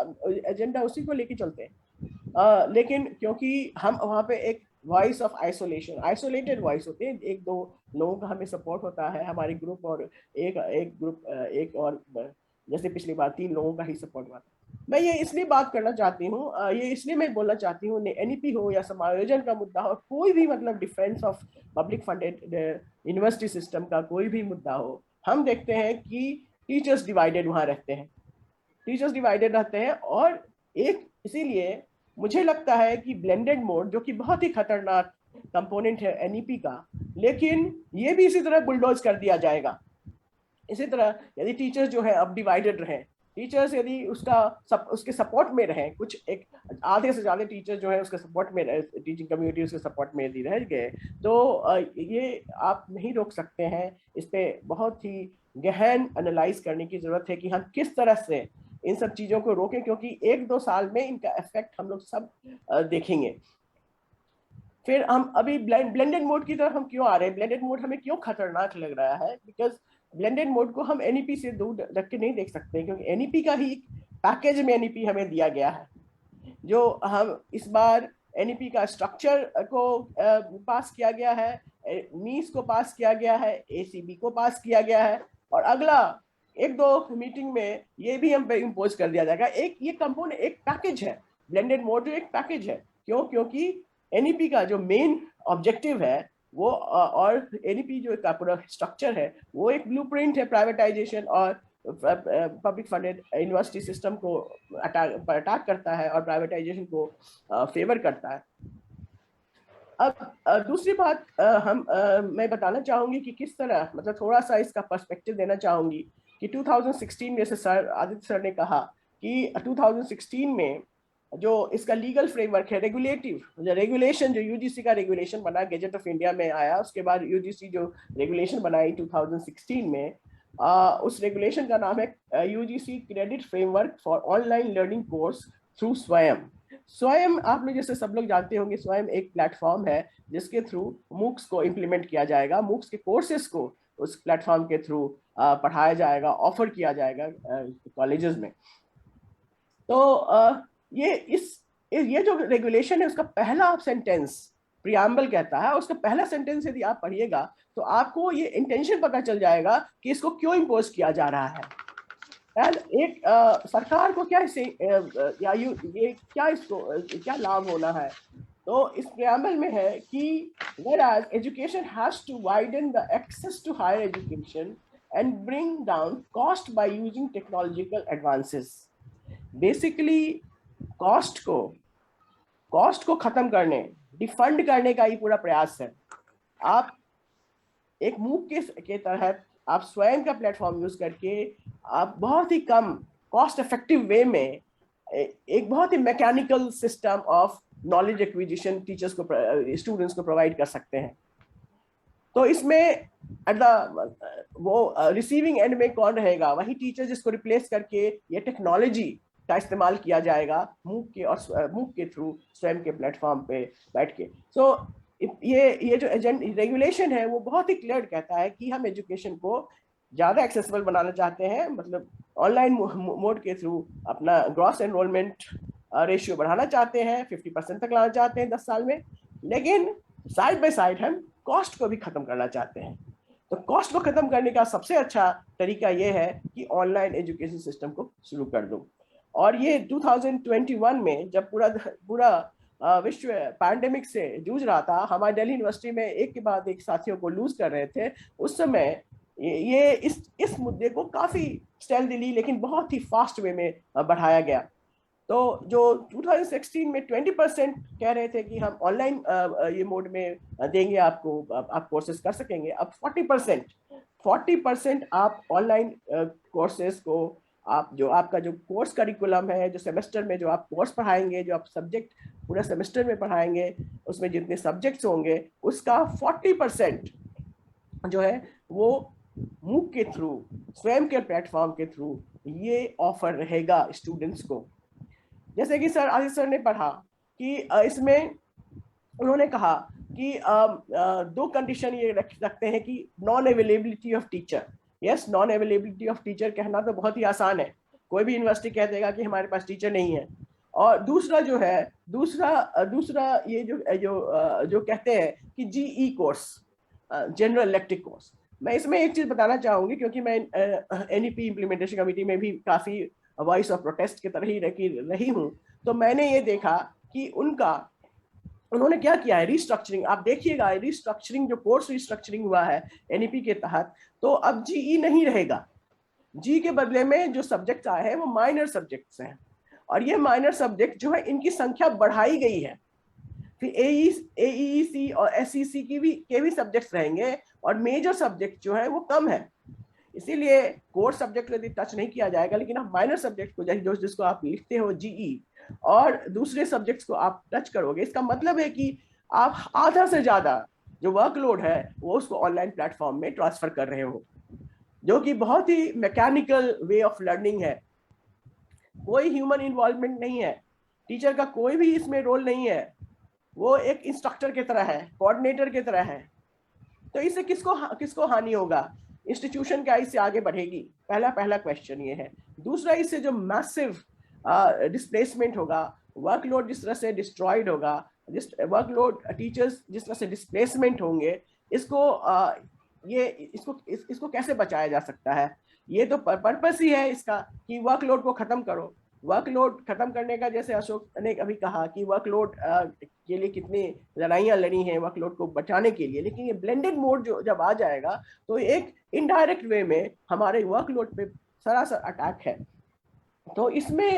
एजेंडा उसी को लेके चलते हैं। लेकिन क्योंकि हम वहाँ पे एक वॉइस ऑफ आइसोलेटेड वॉइस होते हैं, 1-2 लोगों का हमें सपोर्ट होता है, हमारे ग्रुप और एक और जैसे पिछली बार 3 लोगों का ही सपोर्ट हुआ था। मैं ये इसलिए बात करना चाहती हूँ, ये इसलिए मैं बोलना चाहती हूँ, NEP हो या समायोजन का मुद्दा हो, कोई भी मतलब defence of public funded university system का कोई भी मुद्दा हो, हम देखते हैं कि टीचर्स डिवाइडेड वहाँ रहते हैं। और एक इसीलिए मुझे लगता है कि ब्लेंडेड मोड, जो कि बहुत ही खतरनाक कंपोनेंट है NEP का, लेकिन ये भी इसी तरह बुलडोज कर दिया जाएगा। इसी तरह यदि टीचर्स जो है अब डिवाइडेड रहे, टीचर्स यदि उसके सपोर्ट में रहे, कुछ एक आधे से ज़्यादा टीचर जो है उसके सपोर्ट में रहे, टीचिंग कम्युनिटी उसके सपोर्ट में यदि रह गए, तो ये आप नहीं रोक सकते हैं। इस पर बहुत ही गहन एनालाइज करने की जरूरत है कि हम किस तरह से इन सब चीज़ों को रोकें, क्योंकि 1-2 साल में इनका इफेक्ट हम लोग सब देखेंगे। फिर हम अभी ब्लेंडेड मोड की तरफ हम क्यों आ रहे हैं, ब्लेंडेड मोड हमें क्यों खतरनाक लग रहा है? बिकॉज ब्लेंडेड मोड को हम NEP से दूर रख के नहीं देख सकते, क्योंकि NEP का ही पैकेज में NEP हमें दिया गया है। जो हम इस बार NEP का स्ट्रक्चर को पास किया गया है, नीस को पास किया गया है, ACB को पास किया गया है, और अगला एक दो मीटिंग में ये भी हम पे इम्पोज कर दिया जाएगा। एक ये कंपोनेंट एक पैकेज है, ब्लेंडेड मोड जो एक पैकेज है। क्यों? क्योंकि एनईपी का जो मेन ऑब्जेक्टिव है वो और एनईपी जो का पूरा स्ट्रक्चर है वो एक ब्लूप्रिंट है प्राइवेटाइजेशन और पब्लिक फंडेड यूनिवर्सिटी सिस्टम को अटैक करता है और प्राइवेटाइजेशन को फेवर करता है। अब दूसरी बात मैं बताना चाहूंगी कि किस तरह, मतलब थोड़ा सा इसका पर्सपेक्टिव देना चाहूंगी कि 2016 में, जैसे सर आदित्य सर ने कहा कि 2016 में जो इसका लीगल फ्रेमवर्क है, रेगुलेशन जो यूजीसी का रेगुलेशन बना, गैजेट ऑफ इंडिया में आया, उसके बाद यूजीसी जो रेगुलेशन बनाई 2016 में, उस रेगुलेशन का नाम है UGC credit framework for online learning course through स्वयं। स्वयं आप लोग जैसे सब लोग जानते होंगे, स्वयं एक प्लेटफॉर्म है जिसके थ्रू मूक्स को इम्प्लीमेंट किया जाएगा, मूक्स के कोर्सेज को उस प्लेटफॉर्म के थ्रू पढ़ाया जाएगा, ऑफर किया जाएगा कॉलेजेस में। तो ये जो रेगुलेशन है उसका पहला सेंटेंस प्रियम्बल कहता है, उसका पहला सेंटेंस यदि आप पढ़िएगा तो आपको ये इंटेंशन पता चल जाएगा कि इसको क्यों इम्पोज किया जा रहा है। एक सरकार को क्या इससे ये क्या इसको क्या लाभ होना है। तो इस प्रियम्बल में है कि whereas education has to widen the access to higher education and bring down cost by using technological advances। Basically cost को खत्म करने, डिफंड करने का ये पूरा प्रयास है। आप एक मूक के तहत आप स्वयं का प्लेटफॉर्म यूज करके आप बहुत ही कम कॉस्ट इफेक्टिव वे में एक बहुत ही mechanical system of knowledge acquisition teachers को, स्टूडेंट्स को प्रोवाइड कर सकते हैं। तो इसमें एट द वो रिसीविंग एंड में कौन रहेगा? वही टीचर जिसको रिप्लेस करके ये टेक्नोलॉजी का इस्तेमाल किया जाएगा मूक के थ्रू स्वयं के प्लेटफॉर्म पे बैठ के। सो ये जो रेगुलेशन है वो बहुत ही क्लियर कहता है कि हम एजुकेशन को ज़्यादा एक्सेसिबल बनाना चाहते हैं, मतलब ऑनलाइन मोड के थ्रू अपना ग्रॉस एनरोलमेंट रेशियो बढ़ाना चाहते हैं, 50% तक लाना चाहते हैं 10 साल में, लेकिन साइड बाय साइड हम कॉस्ट को भी खत्म करना चाहते हैं। तो कॉस्ट को खत्म करने का सबसे अच्छा तरीका ये है कि ऑनलाइन एजुकेशन सिस्टम को शुरू कर दो। और ये 2021 में जब पूरा विश्व पैंडेमिक से जूझ रहा था, हमारे दिल्ली यूनिवर्सिटी में एक के बाद एक साथियों को लूज कर रहे थे, उस समय ये इस मुद्दे को काफी स्टेल्थीली लेकिन बहुत ही फास्ट वे में बढ़ाया गया। तो जो 2016 में 20% कह रहे थे कि हम ऑनलाइन ये मोड में देंगे आपको, आप कोर्सेज कर सकेंगे, अब 40% आप ऑनलाइन कोर्सेज को, आप जो आपका जो कोर्स करिकुलम है, जो सेमेस्टर में जो आप कोर्स पढ़ाएंगे, जो आप सब्जेक्ट पूरा सेमेस्टर में पढ़ाएंगे, उसमें जितने सब्जेक्ट्स होंगे उसका 40% जो है वो मूक के थ्रू, स्वयं के प्लेटफॉर्म के थ्रू ये ऑफर रहेगा स्टूडेंट्स को। जैसे कि सर आदित्य सर ने पढ़ा कि इसमें उन्होंने कहा कि दो कंडीशन ये रखते हैं कि non availability of teacher. Yes, non availability of teacher कहना तो बहुत ही आसान है, कोई भी यूनिवर्सिटी कह देगा कि हमारे पास टीचर नहीं है। और दूसरा जो है, दूसरा ये जो कहते हैं कि GE course, general elective course. मैं इसमें एक चीज बताना चाहूंगी, क्योंकि मैं एनईपी इम्प्लीमेंटेशन कमेटी में भी काफी वॉइस ऑफ प्रोटेस्ट की तरह ही रही हूँ। तो मैंने ये देखा कि उन्होंने क्या किया है, रिस्ट्रक्चरिंग। आप देखिएगा रिस्ट्रक्चरिंग, जो कोर्स रिस्ट्रक्चरिंग हुआ है एनईपी के तहत, तो अब जीई नहीं रहेगा। जी के बदले में जो सब्जेक्ट्स आए हैं वो माइनर सब्जेक्ट्स हैं, और ये माइनर सब्जेक्ट जो है इनकी संख्या बढ़ाई गई है। फिर एईसी और एसईसी के भी सब्जेक्ट्स रहेंगे, और मेजर सब्जेक्ट जो है वो कम है। इसीलिए कोर सब्जेक्ट यदि टच नहीं किया जाएगा, लेकिन आप माइनर सब्जेक्ट को जिसको आप लिखते हो जीई, और दूसरे सब्जेक्ट्स को आप टच करोगे, इसका मतलब है कि आप आधा से ज्यादा जो वर्कलोड है वो उसको ऑनलाइन प्लेटफॉर्म में ट्रांसफर कर रहे हो, जो कि बहुत ही मैकेनिकल वे ऑफ लर्निंग है। कोई ह्यूमन इन्वॉल्वमेंट नहीं है, टीचर का कोई भी इसमें रोल नहीं है, वो एक इंस्ट्रक्टर की तरह है, कोऑर्डिनेटर की तरह है। तो इससे किसको हानि होगा? इंस्टीट्यूशन क्या इससे आगे बढ़ेगी? पहला क्वेश्चन ये है। दूसरा, इससे जो मैसिव डिस्प्लेसमेंट होगा, वर्कलोड जिस तरह से डिस्ट्रॉयड होगा, वर्कलोड टीचर्स जिस तरह से डिस्प्लेसमेंट होंगे, इसको कैसे बचाया जा सकता है? ये तो पर्पस ही है इसका कि वर्कलोड को खत्म करो। वर्कलोड खत्म करने का, जैसे अशोक ने अभी कहा कि वर्कलोड के लिए कितनी लड़ाइयाँ लड़ी हैं वर्कलोड को बचाने के लिए, लेकिन ये ब्लेंडेड मोड जो जब आ जाएगा तो एक इनडायरेक्ट वे में हमारे वर्कलोड पे सरासर अटैक है। तो इसमें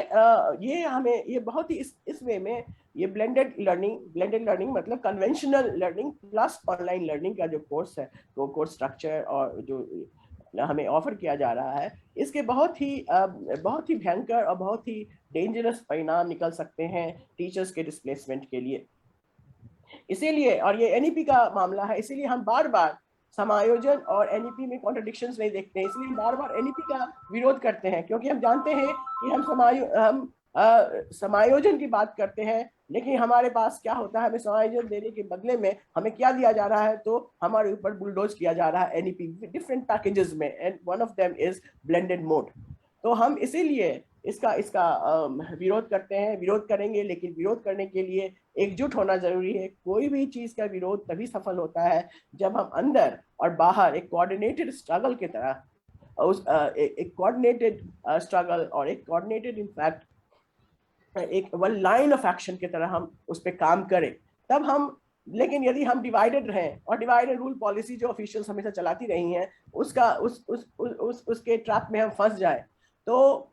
ये हमें ये बहुत ही इस वे में ये ब्लेंडेड लर्निंग मतलब conventional learning plus online learning का जो कोर्स है, तो कोर्स स्ट्रक्चर और जो हमें ऑफर किया जा रहा है, इसके बहुत ही भयंकर और बहुत ही डेंजरस परिणाम निकल सकते हैं टीचर्स के डिस्प्लेसमेंट के लिए। इसीलिए, और ये एनईपी का मामला है, इसीलिए हम बार बार समायोजन और एनईपी में कॉन्ट्रडिक्शंस नहीं देखते हैं, इसलिए बार बार एनईपी का विरोध करते हैं, क्योंकि हम जानते हैं कि हम समायोजन की बात करते हैं, लेकिन हमारे पास क्या होता है, हमें समायोजन देने के बदले में हमें क्या दिया जा रहा है, तो हमारे ऊपर बुलडोज किया जा रहा है एनईपी डिफरेंट पैकेजेस में, and one of them is blended mode. तो हम इसीलिए इसका विरोध करते हैं, विरोध करेंगे, लेकिन विरोध करने के लिए एकजुट होना जरूरी है। कोई भी चीज का विरोध तभी सफल होता है जब हम अंदर और बाहर एक कोऑर्डिनेटेड स्ट्रगल की तरह एक कोऑर्डिनेटेड स्ट्रगल और एक कोऑर्डिनेटेड इनफैक्ट एक वन लाइन ऑफ एक्शन की तरह हम उस पर काम करें, तब हम। लेकिन यदि हम डिवाइडेड रहें और डिवाइडेड रूल पॉलिसी जो ऑफिशियल्स हमेशा चलाती रही हैं उसके ट्रैप में हम फंस जाए, तो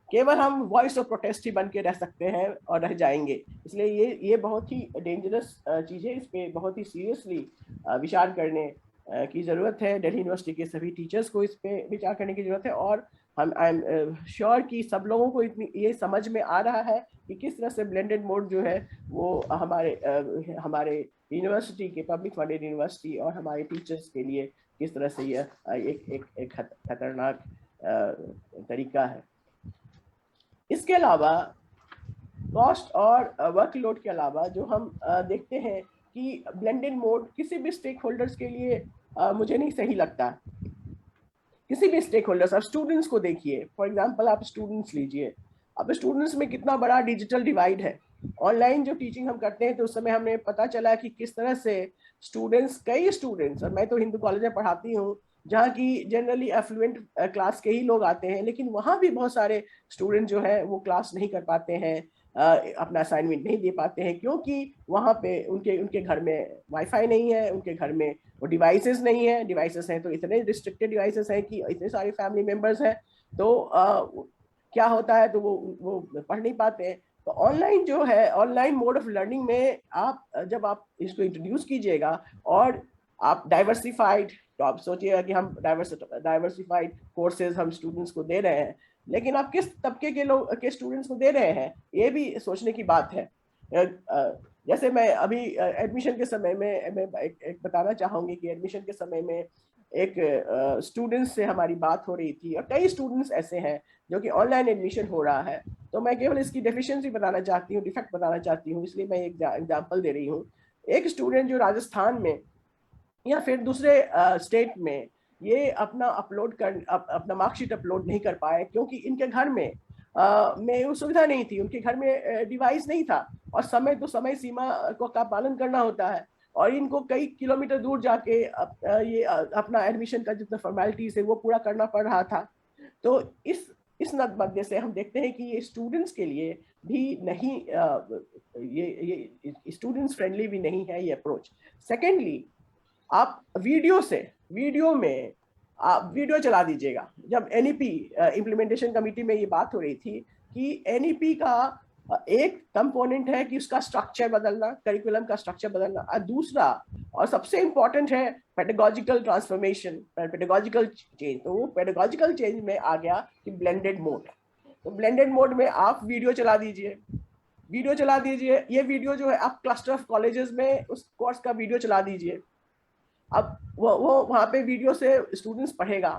केवल हम वॉइस ऑफ प्रोटेस्ट ही बन के रह सकते हैं और रह जाएंगे। इसलिए ये बहुत ही डेंजरस चीज़ है, इस पर बहुत ही सीरियसली विचार करने की ज़रूरत है। दिल्ली यूनिवर्सिटी के सभी टीचर्स को इस पे विचार करने की ज़रूरत है, और हम आई एम श्योर कि सब लोगों को इतनी ये समझ में आ रहा है कि किस तरह से ब्लेंडेड मोड जो है वो हमारे यूनिवर्सिटी के पब्लिक फंडेड यूनिवर्सिटी और हमारे टीचर्स के लिए किस तरह से यह एक खतरनाक तरीका है। इसके अलावा कॉस्ट और वर्कलोड के अलावा जो हम देखते हैं कि ब्लेंडेड मोड किसी भी स्टेक होल्डर्स के लिए मुझे नहीं सही लगता। किसी भी स्टेक होल्डर्स, आप स्टूडेंट्स को देखिए, फॉर एग्जांपल आप स्टूडेंट्स लीजिए, अब स्टूडेंट्स में कितना बड़ा डिजिटल डिवाइड है। ऑनलाइन जो टीचिंग हम करते हैं तो उस समय हमें पता चला कि किस तरह से कई स्टूडेंट्स, और मैं तो हिंदू कॉलेज में पढ़ाती हूँ जहाँ की जनरली एफ्लुएंट क्लास के ही लोग आते हैं, लेकिन वहाँ भी बहुत सारे स्टूडेंट जो है वो क्लास नहीं कर पाते हैं, अपना असाइनमेंट नहीं दे पाते हैं, क्योंकि वहाँ पे उनके घर में वाईफाई नहीं है, उनके घर में वो डिवाइसेस नहीं है। डिवाइसेस हैं तो इतने रिस्ट्रिक्टेड डिवाइसेस हैं कि इतने सारे फैमिली मेम्बर्स हैं, तो क्या होता है, तो वो पढ़ नहीं पाते। तो ऑनलाइन जो है, ऑनलाइन मोड ऑफ लर्निंग में जब आप इसको इंट्रोड्यूस कीजिएगा और आप डाइवर्सिफाइड, तो आप सोचिएगा कि हम डाइवर्सिफाइड कोर्सेज हम स्टूडेंट्स को दे रहे हैं, लेकिन आप किस तबके के स्टूडेंट्स को दे रहे हैं, ये भी सोचने की बात है। जैसे मैं अभी एडमिशन के समय में मैं एक बताना चाहूँगी कि एडमिशन के समय में एक स्टूडेंट्स से हमारी बात हो रही थी, और कई स्टूडेंट्स ऐसे हैं जो कि ऑनलाइन एडमिशन हो रहा है। तो मैं केवल इसकी डेफिशिएंसी बताना चाहती हूँ, डिफेक्ट बताना चाहती हूँ, इसलिए मैं एक एग्जाम्पल दे रही हूँ। एक स्टूडेंट जो राजस्थान में या फिर दूसरे स्टेट में ये अपना मार्कशीट अपलोड नहीं कर पाए, क्योंकि इनके घर में वो सुविधा नहीं थी, उनके घर में डिवाइस नहीं था, और समय सीमा का पालन करना होता है, और इनको कई किलोमीटर दूर जाके ये अपना एडमिशन का जितना फॉर्मेलिटीज है वो पूरा करना पड़ रहा था। तो इस नतमध्य से हम देखते हैं कि ये स्टूडेंट्स के लिए भी नहीं, ये स्टूडेंट्स फ्रेंडली भी नहीं है ये अप्रोच। सेकेंडली, आप वीडियो में आप वीडियो चला दीजिएगा। जब एनईपी इम्प्लीमेंटेशन कमेटी में ये बात हो रही थी कि एनईपी का एक कंपोनेंट है कि उसका स्ट्रक्चर बदलना, करिकुलम का स्ट्रक्चर बदलना, और दूसरा और सबसे इंपॉर्टेंट है पेडागोजिकल ट्रांसफॉर्मेशन, पेडागोजिकल चेंज। तो वो पेडागोजिकल चेंज में आ गया कि ब्लेंडेड मोड। तो ब्लेंडेड मोड में आप वीडियो चला दीजिए। ये वीडियो जो है आप क्लस्टर ऑफ कॉलेजेस में उस कोर्स का वीडियो चला दीजिए। अब वो वहाँ पे वीडियो से स्टूडेंट्स पढ़ेगा,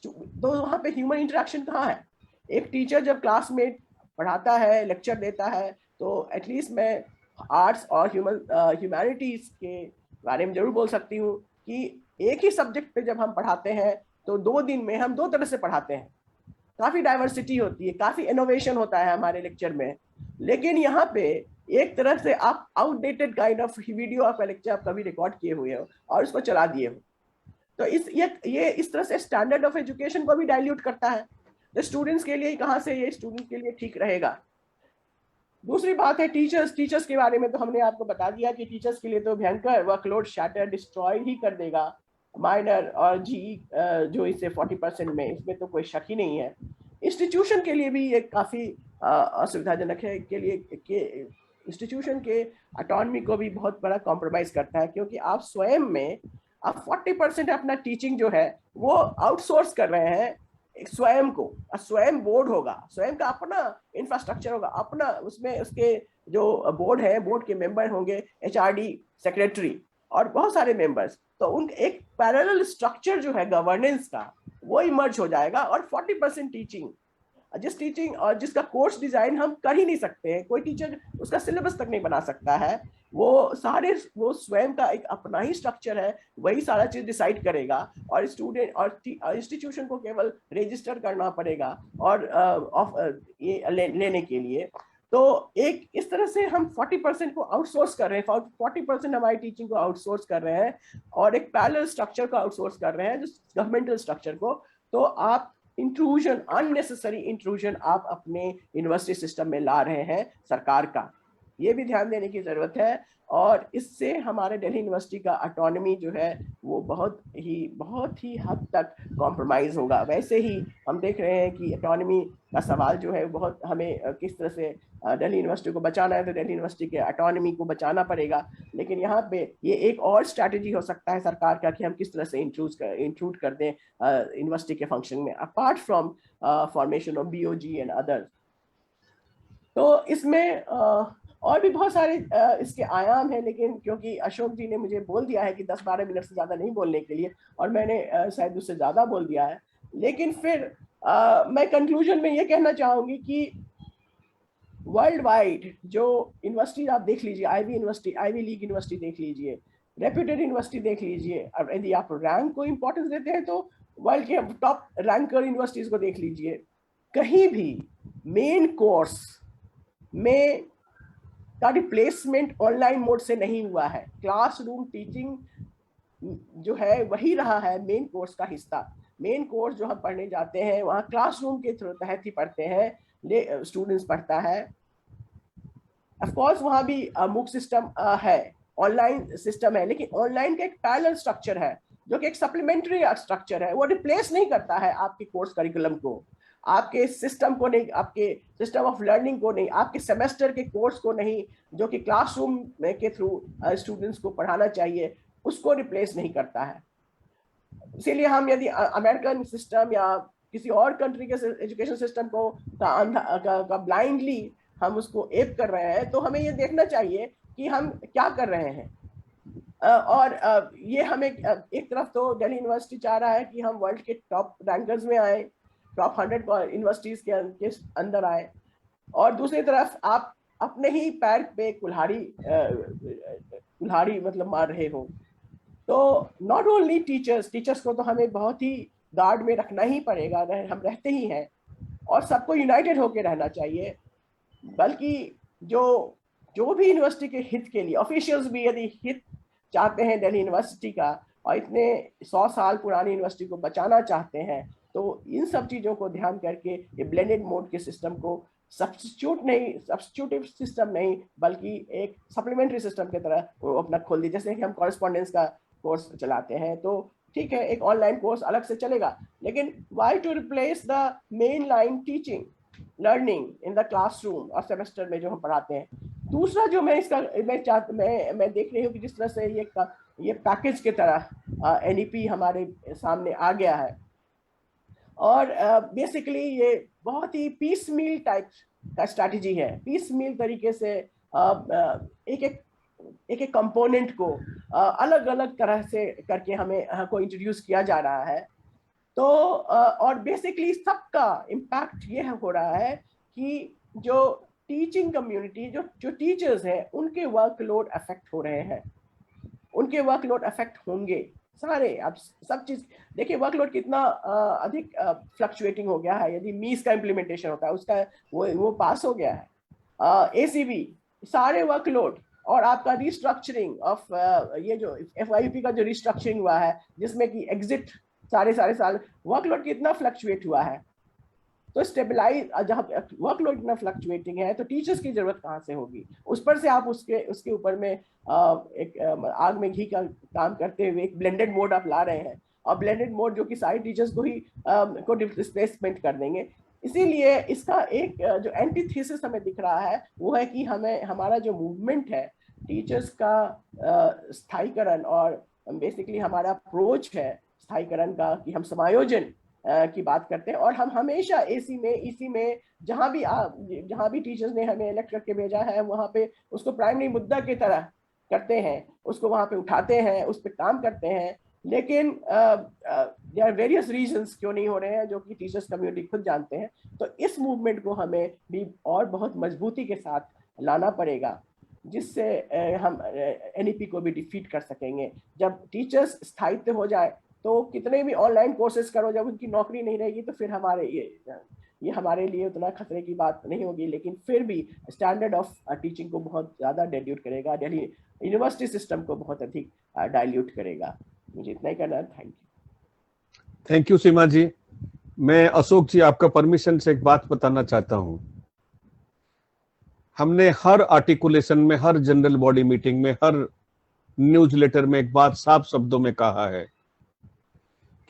तो वहाँ पे ह्यूमन इंटरेक्शन कहाँ है? एक टीचर जब क्लास में पढ़ाता है, लेक्चर देता है, तो एटलीस्ट मैं आर्ट्स और ह्यूमैनिटीज के बारे में जरूर बोल सकती हूँ कि एक ही सब्जेक्ट पे जब हम पढ़ाते हैं तो 2 दिन में हम 2 तरह से पढ़ाते हैं। काफ़ी डाइवर्सिटी होती है, काफ़ी इनोवेशन होता है हमारे लेक्चर में, लेकिन यहाँ पे एक तरह से आप आउटडेटेड काइंड ऑफ वीडियो आपका लेक्चर आप कभी रिकॉर्ड किए हुए हो और उसको चला दिए हो। तो ये इस तरह से स्टैंडर्ड ऑफ एजुकेशन को भी डाइल्यूट करता है। तो स्टूडेंट्स के लिए कहाँ से ये स्टूडेंट के लिए ठीक रहेगा। दूसरी बात है टीचर्स के बारे में तो हमने आपको बता दिया कि टीचर्स के लिए तो भयंकर वर्कलोड, शैटर, डिस्ट्रॉय ही कर देगा। माइनर और जी जो इससे 40% में, इसमें तो कोई शक ही नहीं है। इंस्टीट्यूशन के लिए भी ये काफ़ी असुविधाजनक है के लिए कि इंस्टीट्यूशन के ऑटोनॉमी को भी बहुत बड़ा कॉम्प्रोमाइज़ करता है, क्योंकि आप स्वयं में आप 40% अपना टीचिंग जो है वो आउटसोर्स कर रहे हैं स्वयं को। स्वयं बोर्ड होगा, स्वयं का अपना इंफ्रास्ट्रक्चर होगा, अपना उसमें उसके जो बोर्ड है, बोर्ड के मेंबर होंगे एचआरडी, सेक्रेटरी और बहुत सारे मेंबर्स। तो उन एक पैरेलल स्ट्रक्चर जो है गवर्नेंस का वो इमर्ज हो जाएगा। और 40% टीचिंग और जिसका कोर्स डिजाइन हम कर ही नहीं सकते हैं, कोई टीचर उसका सिलेबस तक नहीं बना सकता है, वो स्वयं का एक अपना ही स्ट्रक्चर है, वही सारा चीज डिसाइड करेगा और स्टूडेंट और इंस्टीट्यूशन को केवल रजिस्टर करना पड़ेगा और लेने के लिए। तो एक इस तरह से हम 40% को आउटसोर्स कर रहे हैं, 40% हमारी टीचिंग को आउटसोर्स कर रहे हैं और एक पैरेलल स्ट्रक्चर को आउटसोर्स कर रहे हैं, जो गवर्नमेंटल स्ट्रक्चर को। तो आप इंट्रूजन, अननेसेसरी इंट्रूजन आप अपने यूनिवर्सिटी सिस्टम में ला रहे हैं सरकार का, ये भी ध्यान देने की जरूरत है। और इससे हमारे दिल्ली यूनिवर्सिटी का ऑटोनॉमी जो है वो बहुत ही हद तक कॉम्प्रोमाइज होगा। वैसे ही हम देख रहे हैं कि ऑटोनॉमी का सवाल जो है बहुत हमें किस तरह से दिल्ली यूनिवर्सिटी को बचाना है, तो दिल्ली यूनिवर्सिटी के ऑटोनॉमी को बचाना पड़ेगा। लेकिन यहाँ पे ये एक और स्ट्रैटेजी हो सकता है सरकार का कि हम किस तरह से इंट्रूड कर दें यूनिवर्सिटी के फंक्शन में, apart from formation of BOG and others. तो इसमें और भी बहुत सारे इसके आयाम हैं, लेकिन क्योंकि अशोक जी ने मुझे बोल दिया है कि 10-12 मिनट से ज़्यादा नहीं बोलने के लिए, और मैंने शायद उससे ज़्यादा बोल दिया है, लेकिन फिर मैं कंक्लूजन में ये कहना चाहूँगी कि वर्ल्ड वाइड जो यूनिवर्सिटी आप देख लीजिए, आईवी लीग यूनिवर्सिटी देख लीजिए, रेप्यूटेड यूनिवर्सिटी देख लीजिए, और यदि आप रैंक को इम्पोर्टेंस देते हैं तो वर्ल्ड के टॉप रैंकर यूनिवर्सिटीज़ को देख लीजिए। कहीं भी मेन कोर्स में का रिप्लेसमेंट ऑनलाइन मोड से नहीं हुआ है। क्लासरूम टीचिंग जो है वही रहा है मेन कोर्स का हिस्सा। मेन कोर्स जो हम पढ़ने जाते हैं वहाँ क्लासरूम के तहत ही पढ़ते हैं, स्टूडेंट्स पढ़ता है। ऑफ कोर्स वहाँ भी मूक सिस्टम है, ऑनलाइन सिस्टम है, लेकिन ऑनलाइन का एक पैरेलल स्ट्रक्चर है जो कि एक सप्लीमेंट्री स्ट्रक्चर है। वो रिप्लेस नहीं करता है आपके कोर्स करिकुलम को, आपके सिस्टम को नहीं, आपके सिस्टम ऑफ लर्निंग को नहीं, आपके सेमेस्टर के कोर्स को नहीं, जो कि क्लासरूम के थ्रू स्टूडेंट्स को पढ़ाना चाहिए, उसको रिप्लेस नहीं करता है। इसीलिए हम यदि अमेरिकन सिस्टम या किसी और कंट्री के एजुकेशन सिस्टम को का ब्लाइंडली हम उसको एप कर रहे हैं, तो हमें ये देखना चाहिए कि हम क्या कर रहे हैं। और ये हमें एक तरफ तो दिल्ली यूनिवर्सिटी चाह रहा है कि हम वर्ल्ड के टॉप रैंकर्स में आए, टॉप 100 यूनिवर्सिटीज के अंदर आए, और दूसरी तरफ आप अपने ही पैर पे कुल्हाड़ी मतलब मार रहे हो। तो नॉट ओनली टीचर्स को तो हमें बहुत ही गार्ड में रखना ही पड़ेगा, हम रहते ही हैं, और सबको यूनाइटेड होकर रहना चाहिए। बल्कि जो भी यूनिवर्सिटी के हित के लिए ऑफिशियल्स भी यदि हित चाहते हैं दिल्ली यूनिवर्सिटी का, और इतने 100 साल पुरानी यूनिवर्सिटी को बचाना चाहते हैं, तो इन सब चीज़ों को ध्यान करके ये ब्लेंडेड मोड के सिस्टम को सब्स्टिट्यूटिव सिस्टम नहीं, बल्कि एक सप्लीमेंट्री सिस्टम की तरह वो अपना खोल दी। जैसे कि हम कॉरेस्पॉन्डेंस का कोर्स चलाते हैं, तो ठीक है एक ऑनलाइन कोर्स अलग से चलेगा, लेकिन why to replace the main line teaching learning in the classroom और सेमेस्टर में जो हम पढ़ाते हैं। दूसरा जो मैं देख रही हूँ कि जिस तरह से ये पैकेज की तरह एनईपी हमारे सामने आ गया है, और बेसिकली ये बहुत ही पीस मील टाइप का स्ट्रैटेजी है। पीस मील तरीके से एक कंपोनेंट को अलग अलग तरह से करके हमें को इंट्रोड्यूस किया जा रहा है। तो और बेसिकली सबका इम्पैक्ट ये हो रहा है कि जो टीचिंग कम्युनिटी, जो टीचर्स हैं, उनके वर्कलोड अफेक्ट हो रहे हैं, उनके वर्कलोड अफेक्ट होंगे सारे। अब सब चीज़ देखिए, वर्कलोड कितना अधिक फ्लक्चुएटिंग हो गया है। यदि मीस का इम्प्लीमेंटेशन होता है, उसका वो पास हो गया है, एसीबी सारे वर्कलोड और आपका रिस्ट्रक्चरिंग ऑफ ये जो FYP का जो रिस्ट्रक्चरिंग हुआ है, जिसमें कि एग्जिट सारे साल वर्कलोड कितना फ्लक्चुएट हुआ है, तो स्टेबलाइज, जहाँ वर्कलोड इतना फ्लक्चुएटिंग है तो टीचर्स की जरूरत कहाँ से होगी। उस पर से आप उसके ऊपर में एक आग में घी का काम करते हुए एक ब्लेंडेड मोड आप ला रहे हैं, और ब्लेंडेड मोड जो कि सारे टीचर्स को ही को डिस्प्लेसमेंट कर देंगे। इसीलिए इसका एक जो एंटीथेसिस हमें दिख रहा है वो है कि हमें हमारा जो मूवमेंट है टीचर्स का स्थायीकरण, और बेसिकली हमारा अप्रोच है स्थायीकरण का कि हम समायोजन की बात करते हैं, और हम हमेशा इसी में जहां भी टीचर्स ने हमें इलेक्ट करके भेजा है वहां पे उसको प्राइमरी मुद्दा की तरह करते हैं, उसको वहां पे उठाते हैं, उस पर काम करते हैं। लेकिन देयर आर वेरियस रीजंस क्यों नहीं हो रहे हैं, जो कि टीचर्स कम्युनिटी खुद जानते हैं। तो इस मूवमेंट को हमें भी और बहुत मजबूती के साथ लाना पड़ेगा, जिससे हम NEP को भी डिफीट कर सकेंगे। जब टीचर्स स्थायित्व हो जाए तो कितने भी ऑनलाइन कोर्सेज करो, जब उनकी नौकरी नहीं रहेगी तो फिर ये हमारे लिए उतना खतरे की बात नहीं होगी, लेकिन फिर भी स्टैंडर्ड ऑफ टीचिंग को बहुत ज़्यादा डाइल्यूट करेगा, दिल्ली यूनिवर्सिटी सिस्टम को बहुत अधिक डाइल्यूट करेगा। मुझे इतना ही कहना है। थैंक यू सीमा जी। मैं अशोक जी आपका परमिशन से एक बात बताना चाहता हूं। हमने हर आर्टिकुलेशन में, हर जनरल बॉडी मीटिंग में, हर न्यूज़लेटर में एक बात साफ शब्दों में कहा है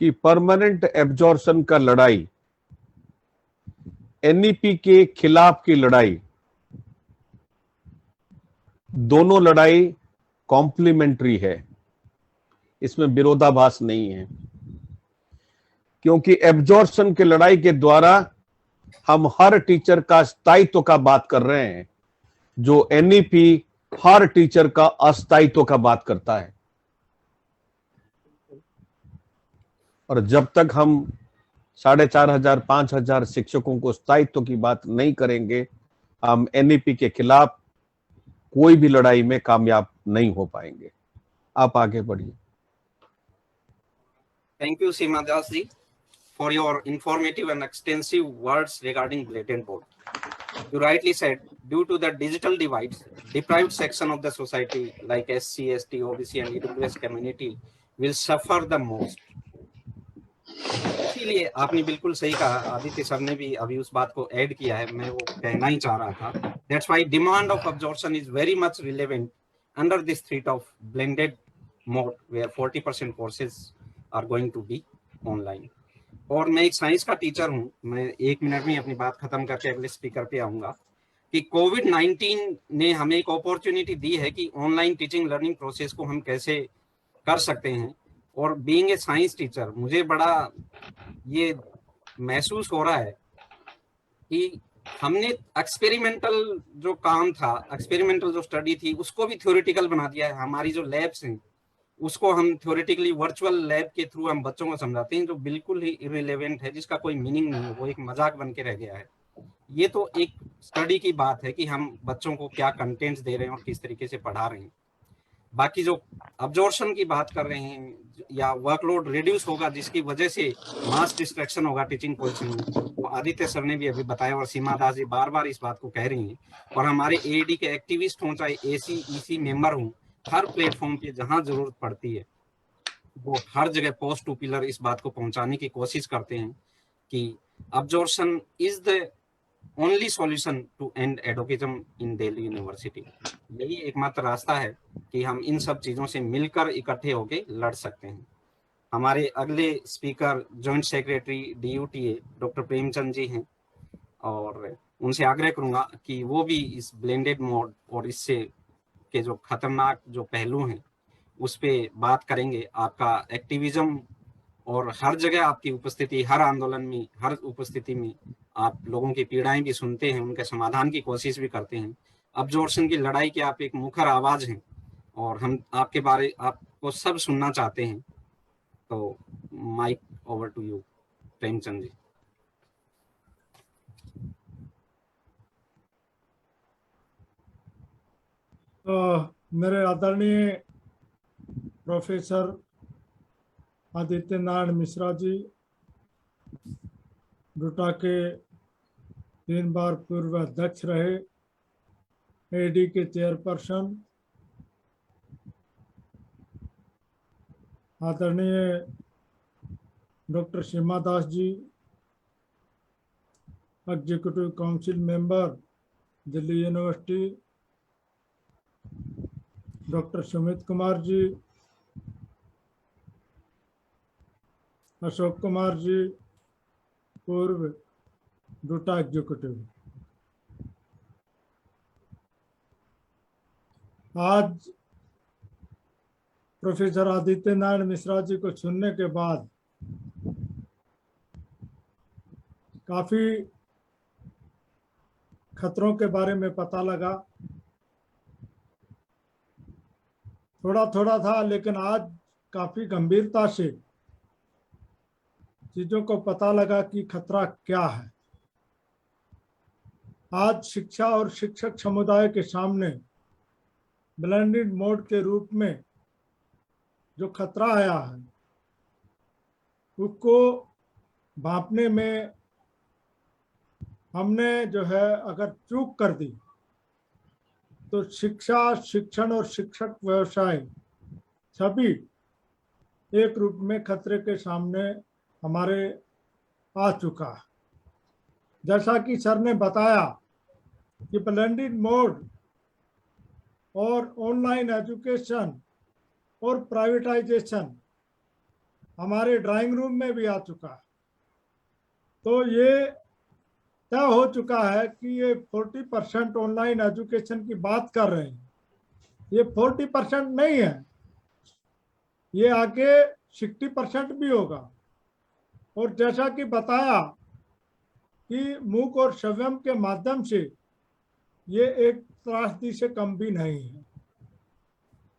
कि परमानेंट एब्जॉर्प्शन का लड़ाई, NEP के खिलाफ की लड़ाई, दोनों लड़ाई कॉम्प्लीमेंट्री है, इसमें विरोधाभास नहीं है। क्योंकि एब्जॉर्प्शन की लड़ाई के द्वारा हम हर टीचर का स्थायित्व का बात कर रहे हैं, जो NEP हर टीचर का अस्थायित्व का बात करता है। और जब तक हम 4,500 5,000 शिक्षकों को स्थायित्व की बात नहीं करेंगे, हम NEP के खिलाफ कोई भी लड़ाई में कामयाब नहीं हो पाएंगे। आप आगे बढ़िए। Thank you, Seema Das ji, for your informative and extensive words regarding blatant board. You rightly said, due to the digital divides, deprived section of the society like SC, ST, OBC and EWS community will suffer the most. इसीलिए आपने बिल्कुल सही कहा, Aditya sir ने भी अभी उस बात को ऐड किया है, मैं वो कहना ही चाह रहा था। That's why demand of absorption is very much relevant under this threat of blended mode where 40% courses are going to be online. और मैं एक साइंस का टीचर हूँ, मैं 1 मिनट में अपनी बात खत्म करके अगले स्पीकर पे आऊंगा कि कोविड-19 ने हमें एक अपॉर्चुनिटी दी है कि ऑनलाइन टीचिंग लर्निंग प्रोसेस को हम कैसे कर सकते हैं। और बीइंग ए साइंस टीचर मुझे बड़ा ये महसूस हो रहा है कि हमने एक्सपेरिमेंटल जो काम था, एक्सपेरिमेंटल जो स्टडी थी, उसको भी थ्योरेटिकल बना दिया है। हमारी जो लैब्स हैं उसको हम थ्योरेटिकली वर्चुअल लैब के थ्रू हम बच्चों को समझाते हैं, जो बिल्कुल ही इररिलेवेंट है, जिसका कोई मीनिंग नहीं है, वो एक मजाक बन के रह गया है। ये तो एक स्टडी की बात है कि हम बच्चों को क्या कंटेंट्स दे रहे हैं और किस तरीके से पढ़ा रहे हैं। बाकी जो अब्जॉर्प्शन की बात कर रहे हैं या वर्कलोड रिड्यूस होगा जिसकी वजह से मास डिस्ट्रैक्शन होगा टीचिंग पोजीशन में, तो आदित्य सर ने भी अभी बताया और सीमा दास जी बार बार इस बात को कह रही हैं। और हमारे AED के एक्टिविस्ट हों, चाहे AC EC मेंबर हों, हर प्लेटफॉर्म पे जहां जरूरत पड़ती है वो हर जगह पोस्ट टू पिलर इस बात को पहुंचाने की कोशिश करते हैं कि absorption is the only solution to end education in Delhi University. यही एकमात्र रास्ता है कि हम इन सब चीजों से मिलकर इकट्ठे होकर लड़ सकते हैं। हमारे अगले speaker joint secretary DUTA doctor Premchand ji हैं, और उनसे आग्रह करूंगा कि वो भी इस ब्लेंडेड मोड और इससे के जो खतरनाक जो पहलू हैं उस पर बात करेंगे। आपका एक्टिविज्म और हर जगह आपकी उपस्थिति, हर आंदोलन में, हर उपस्थिति में आप लोगों की पीड़ाएं भी सुनते हैं, उनके समाधान की कोशिश भी करते हैं। अब्जॉर्प्शन की लड़ाई की आप एक मुखर आवाज हैं और हम आपके बारे आपको सब सुनना चाहते हैं। तो mic over to you Premchand ji. मेरे आदरणीय प्रोफेसर आदित्य नारायण मिश्रा जी, डूटा के 3 बार पूर्व अध्यक्ष रहे, AED के चेयरपर्सन, आदरणीय doctor Seema Das ji, executive council member Delhi university, doctor Sumit Kumar ji, Ashok Kumar ji, पूर्व डोटा एग्जीक्यूटिव। आज प्रोफेसर आदित्य नारायण मिश्रा जी को सुनने के बाद काफी खतरों के बारे में पता लगा। थोड़ा थोड़ा था, लेकिन आज काफी गंभीरता से चीजों को पता लगा कि खतरा क्या है। आज शिक्षा और शिक्षक समुदाय के सामने ब्लेंडेड मोड के रूप में जो खतरा आया है, उसको भांपने में हमने जो है अगर चूक कर दी तो शिक्षा, शिक्षण और शिक्षक व्यवसाय सभी एक रूप में खतरे के सामने हमारे आ चुका है। जैसा कि सर ने बताया कि ब्लेंडेड मोड और ऑनलाइन एजुकेशन और प्राइवेटाइजेशन हमारे ड्राइंग रूम में भी आ चुका है। तो ये तय हो चुका है कि ये 40% ऑनलाइन एजुकेशन की बात कर रहे हैं, ये 40% नहीं है, ये आगे 60% भी होगा। और जैसा कि बताया कि मूक और श्रव्यम के माध्यम से ये एक त्रासदी से कम भी नहीं है।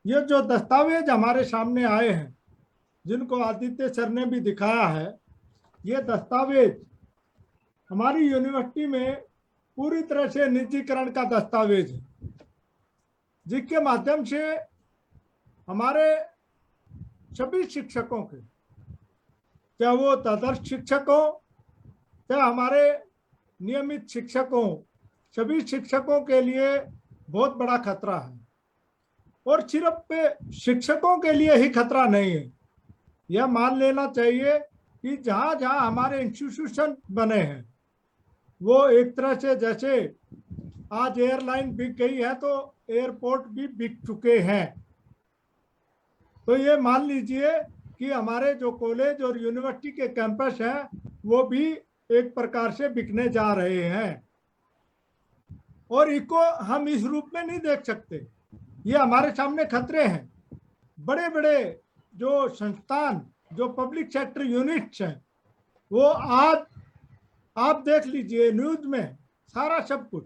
ये जो दस्तावेज हमारे सामने आए हैं, जिनको आदित्य सर ने भी दिखाया है, ये दस्तावेज हमारी यूनिवर्सिटी में पूरी तरह से निजीकरण का दस्तावेज है, जिसके माध्यम से हमारे सभी शिक्षकों के, चाहे वो तदर्थ शिक्षक हो, चाहे हमारे नियमित शिक्षक हो, सभी शिक्षकों के लिए बहुत बड़ा खतरा है। और सिर्फ शिक्षकों के लिए ही खतरा नहीं है, यह मान लेना चाहिए कि जहाँ जहाँ हमारे इंस्टीट्यूशन बने हैं वो एक तरह से, जैसे आज एयरलाइन बिक गई है तो एयरपोर्ट भी बिक चुके हैं। तो ये मान लीजिए कि हमारे जो कॉलेज और यूनिवर्सिटी के कैंपस हैं वो भी एक प्रकार से बिकने जा रहे हैं, और इसको हम इस रूप में नहीं देख सकते। ये हमारे सामने खतरे हैं। बड़े बड़े जो संस्थान, जो पब्लिक सेक्टर यूनिट्स हैं, वो आज आप देख लीजिए न्यूज में सारा सब कुछ,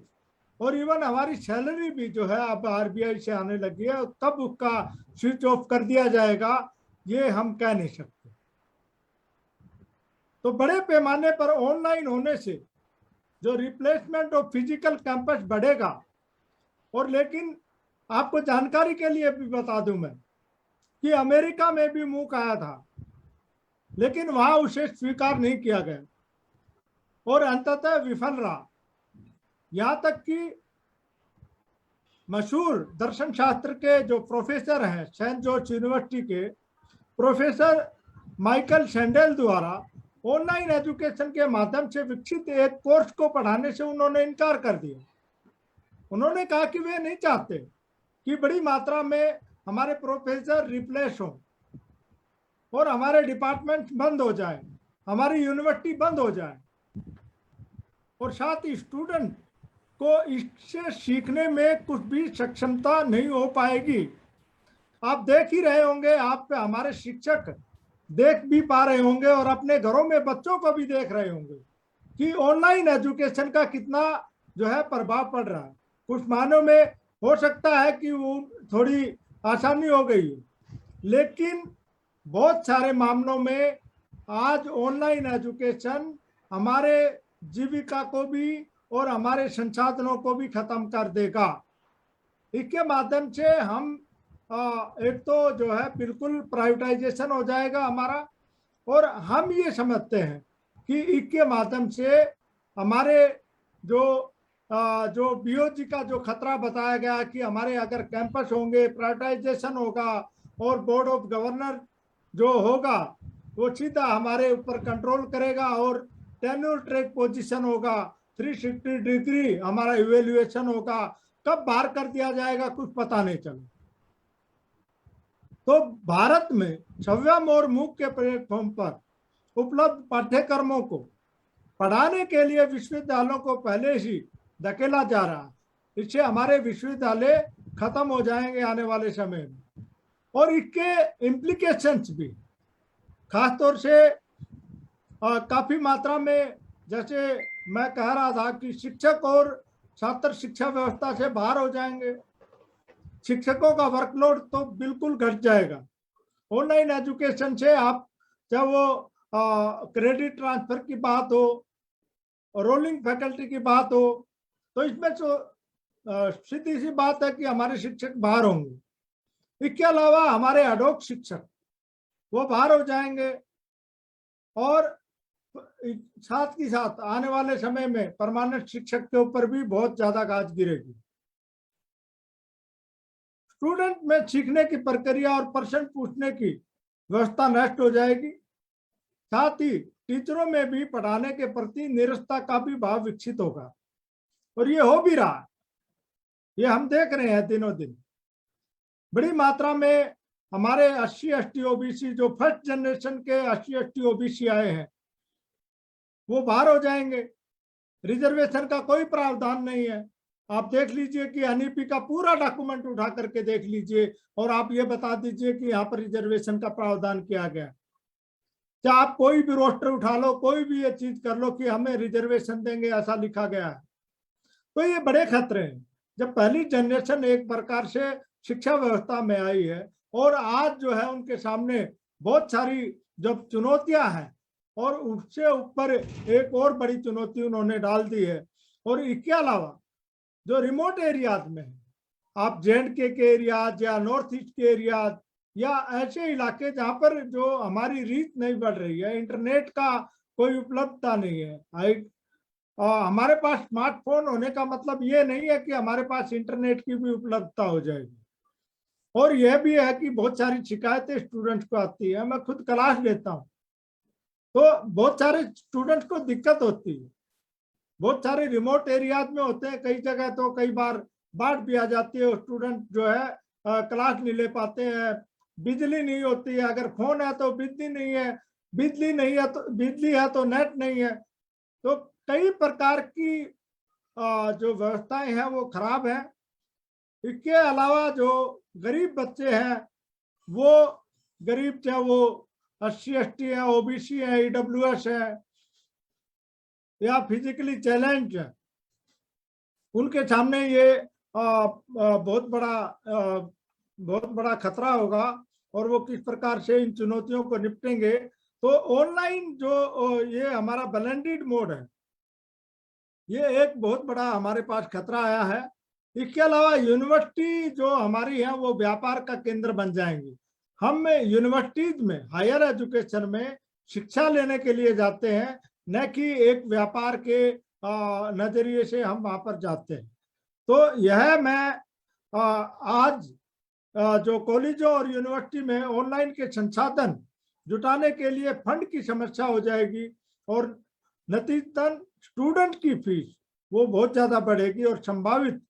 और इवन हमारी सैलरी भी जो है अब आरबीआई से आने लगी है, कब उसका स्विच ऑफ कर दिया जाएगा ये हम कह नहीं सकते। तो बड़े पैमाने पर ऑनलाइन होने से जो रिप्लेसमेंट ऑफ फिजिकल कैंपस बढ़ेगा। और लेकिन आपको जानकारी के लिए भी बता दूं मैं कि अमेरिका में भी मूक आया था, लेकिन वहां उसे स्वीकार नहीं किया गया और अंततः विफल रहा। यहां तक कि मशहूर दर्शन शास्त्र के जो प्रोफेसर हैं सेंट जॉर्ज यूनिवर्सिटी के प्रोफेसर माइकल सैंडेल द्वारा ऑनलाइन एजुकेशन के माध्यम से विकसित एक कोर्स को पढ़ाने से उन्होंने इनकार कर दिया। उन्होंने कहा कि वे नहीं चाहते कि बड़ी मात्रा में हमारे प्रोफेसर रिप्लेस हो और हमारे डिपार्टमेंट बंद हो जाए, हमारी यूनिवर्सिटी बंद हो जाए, और साथ ही स्टूडेंट को इससे सीखने में कुछ भी सक्षमता नहीं हो पाएगी। आप देख ही रहे होंगे, आप हमारे शिक्षक देख भी पा रहे होंगे और अपने घरों में बच्चों को भी देख रहे होंगे कि ऑनलाइन एजुकेशन का कितना जो है प्रभाव पड़ रहा है। कुछ मानों में हो सकता है कि वो थोड़ी आसानी हो गई है, लेकिन बहुत सारे मामलों में आज ऑनलाइन एजुकेशन हमारे जीविका को भी और हमारे संसाधनों को भी खत्म कर देगा। इसके माध्यम से हम एक तो जो है बिल्कुल प्राइवेटाइजेशन हो जाएगा हमारा, और हम ये समझते हैं कि इसके माध्यम से हमारे जो बीओजी का जो खतरा बताया गया कि हमारे अगर कैंपस होंगे, प्राइवेटाइजेशन होगा और बोर्ड ऑफ गवर्नर जो होगा वो सीधा हमारे ऊपर कंट्रोल करेगा और टेन्योर ट्रैक पोजीशन होगा, 360 डिग्री हमारा इवेल्युएशन होगा, कब बाहर कर दिया जाएगा कुछ पता नहीं चले। तो भारत में 6वें मोर मूक के प्लेटफॉर्म पर उपलब्ध पाठ्यक्रमों को पढ़ाने के लिए विश्वविद्यालयों को पहले ही धकेला जा रहा है। इससे हमारे विश्वविद्यालय खत्म हो जाएंगे आने वाले समय में, और इसके इम्प्लीकेशंस भी खासतौर से काफी मात्रा में, जैसे मैं कह रहा था कि शिक्षक और छात्र शिक्षा व्यवस्था से बाहर हो जाएंगे, शिक्षकों का वर्कलोड तो बिल्कुल घट जाएगा। ऑनलाइन एजुकेशन से आप जब वो क्रेडिट ट्रांसफर की बात हो, रोलिंग फैकल्टी की बात हो, तो इसमें तो सीधी सी बात है कि हमारे शिक्षक बाहर होंगे। इसके अलावा हमारे एडहॉक शिक्षक वो बाहर हो जाएंगे, और साथ ही साथ आने वाले समय में परमानेंट शिक्षक के ऊपर भी बहुत ज्यादा गाज गिरेगी। स्टूडेंट में सीखने की प्रक्रिया और प्रश्न पूछने की व्यवस्था नष्ट हो जाएगी। साथ ही टीचरों में भी पढ़ाने के प्रति निरस्ता का भी भाव विकसित होगा, और ये हो भी रहा है। ये हम देख रहे हैं दिनों दिन बड़ी मात्रा में हमारे SC ST OBC जो फर्स्ट जनरेशन के SC ST OBC आए हैं वो बाहर हो जाएंगे। रिजर्वेशन का कोई प्रावधान नहीं है। आप देख लीजिए कि NEP का पूरा डॉक्यूमेंट उठा करके देख लीजिए, और आप ये बता दीजिए कि यहाँ पर रिजर्वेशन का प्रावधान किया गया। चाहे आप कोई भी रोस्टर उठा लो, कोई भी ये चीज कर लो कि हमें रिजर्वेशन देंगे, ऐसा लिखा गया है। तो ये बड़े खतरे हैं। जब पहली जनरेशन एक प्रकार से शिक्षा व्यवस्था में आई है, और आज जो है उनके सामने बहुत सारी जब चुनौतियां हैं, और उससे ऊपर एक और बड़ी चुनौती उन्होंने डाल दी है। और इसके अलावा जो रिमोट एरियाज में है, आप JNK के एरियाज या नॉर्थ ईस्ट के एरियाज या ऐसे इलाके जहाँ पर जो हमारी रीच नहीं बढ़ रही है, इंटरनेट का कोई उपलब्धता नहीं है। हमारे पास स्मार्टफोन होने का मतलब ये नहीं है कि हमारे पास इंटरनेट की भी उपलब्धता हो जाएगी। और यह भी है कि बहुत सारी शिकायतें स्टूडेंट्स को आती है। मैं खुद क्लास लेता हूँ तो बहुत सारे स्टूडेंट्स को दिक्कत होती है। बहुत सारे रिमोट एरियाज में होते हैं, कई जगह तो कई बार बाढ़ भी आ जाती है, स्टूडेंट जो है क्लास नहीं ले पाते हैं, बिजली नहीं होती है, अगर फोन है तो बिजली नहीं है, बिजली नहीं है तो बिजली है तो नेट नहीं है। तो कई प्रकार की जो व्यवस्थाएं हैं वो खराब है। इसके अलावा जो गरीब बच्चे हैं, वो गरीब चाहे वो SC ST है, OBC है, EWS है या फिजिकली चैलेंज है, उनके सामने ये बहुत बड़ा खतरा होगा। और वो किस प्रकार से इन चुनौतियों को निपटेंगे। तो ऑनलाइन जो ये हमारा ब्लेंडेड मोड है, ये एक बहुत बड़ा हमारे पास खतरा आया है। इसके अलावा यूनिवर्सिटी जो हमारी है वो व्यापार का केंद्र बन जाएंगी। हम यूनिवर्सिटीज में हायर एजुकेशन में शिक्षा लेने के लिए जाते हैं, न कि एक व्यापार के नजरिए से हम वहां पर जाते हैं। तो यह मैं आज जो कॉलेजों और यूनिवर्सिटी में ऑनलाइन के संसाधन जुटाने के लिए फंड की समस्या हो जाएगी, और नतीजतन स्टूडेंट की फीस वो बहुत ज्यादा बढ़ेगी और संभावित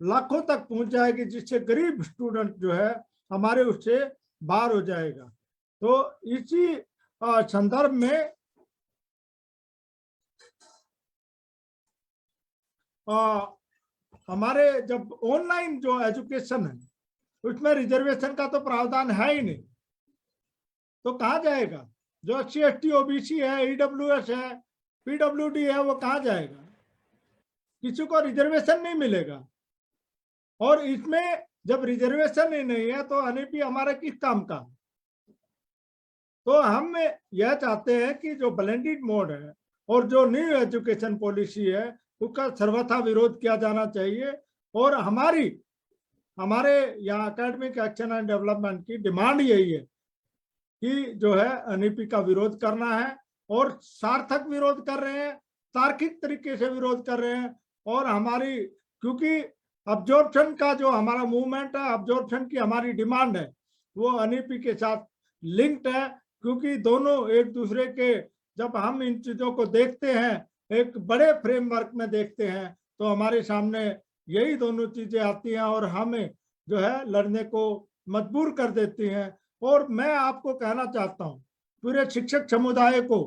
लाखों तक पहुंच जाएगी, जिससे गरीब स्टूडेंट जो है हमारे उससे बाहर हो जाएगा। तो इसी संदर्भ में हमारे जब ऑनलाइन जो एजुकेशन है उसमें रिजर्वेशन का तो प्रावधान है ही नहीं, तो कहाँ जाएगा? जो SC ST OBC है, EWS है, PWD है, वो कहाँ जाएगा? किसी को रिजर्वेशन नहीं मिलेगा। और इसमें जब रिजर्वेशन ही नहीं है तो NEP हमारा किस काम का? तो हम यह चाहते हैं कि जो ब्लेंडेड मोड है और जो न्यू एजुकेशन पॉलिसी है उसका सर्वथा विरोध किया जाना चाहिए। और हमारे यहाँ एकेडमिक एक्शन एंड डेवलपमेंट की डिमांड यही है कि जो है NEP का विरोध करना है, और सार्थक विरोध कर रहे हैं, तार्किक तरीके से विरोध कर रहे हैं। और हमारी क्योंकि अब्जॉर्प्शन का जो हमारा मूवमेंट है, अब्जॉर्प्शन की हमारी डिमांड है, वो एनईपी के साथ लिंक्ड है, क्योंकि दोनों एक दूसरे के, जब हम इन चीजों को देखते हैं एक बड़े फ्रेमवर्क में देखते हैं तो हमारे सामने यही दोनों चीजें आती हैं और हमें जो है लड़ने को मजबूर कर देती हैं। और मैं आपको कहना चाहता हूं, पूरे शिक्षक समुदाय को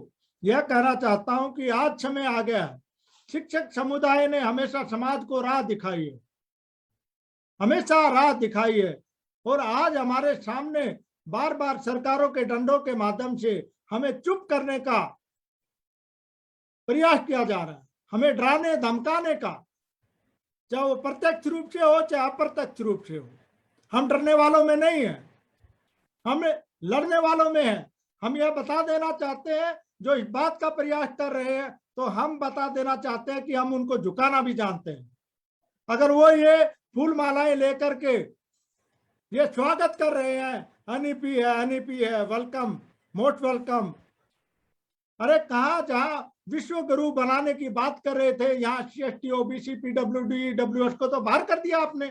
यह कहना चाहता हूं कि आज समय आ गया है। शिक्षक समुदाय ने हमेशा समाज को राह दिखाई है, हमेशा राह दिखाई है, और आज हमारे सामने बार बार सरकारों के डंडों के माध्यम से हमें चुप करने का प्रयास किया जा रहा है, हमें डराने धमकाने का, चाहे वो प्रत्यक्ष रूप से हो चाहे अप्रत्यक्ष रूप से हो। हम डरने वालों में नहीं है, हम लड़ने वालों में है। हम यह बता देना चाहते हैं, जो इस बात का प्रयास कर रहे हैं तो हम बता देना चाहते हैं कि हम उनको झुकाना भी जानते हैं। अगर वो ये फूल मालाएं लेकर के ये स्वागत कर रहे हैं, एनईपी है, एनईपी है, वेलकम, मोस्ट वेलकम, अरे कहा जहां विश्व गुरु बनाने की बात कर रहे थे, यहाँ CST, OBC, PWD, EWS को तो बाहर कर दिया आपने।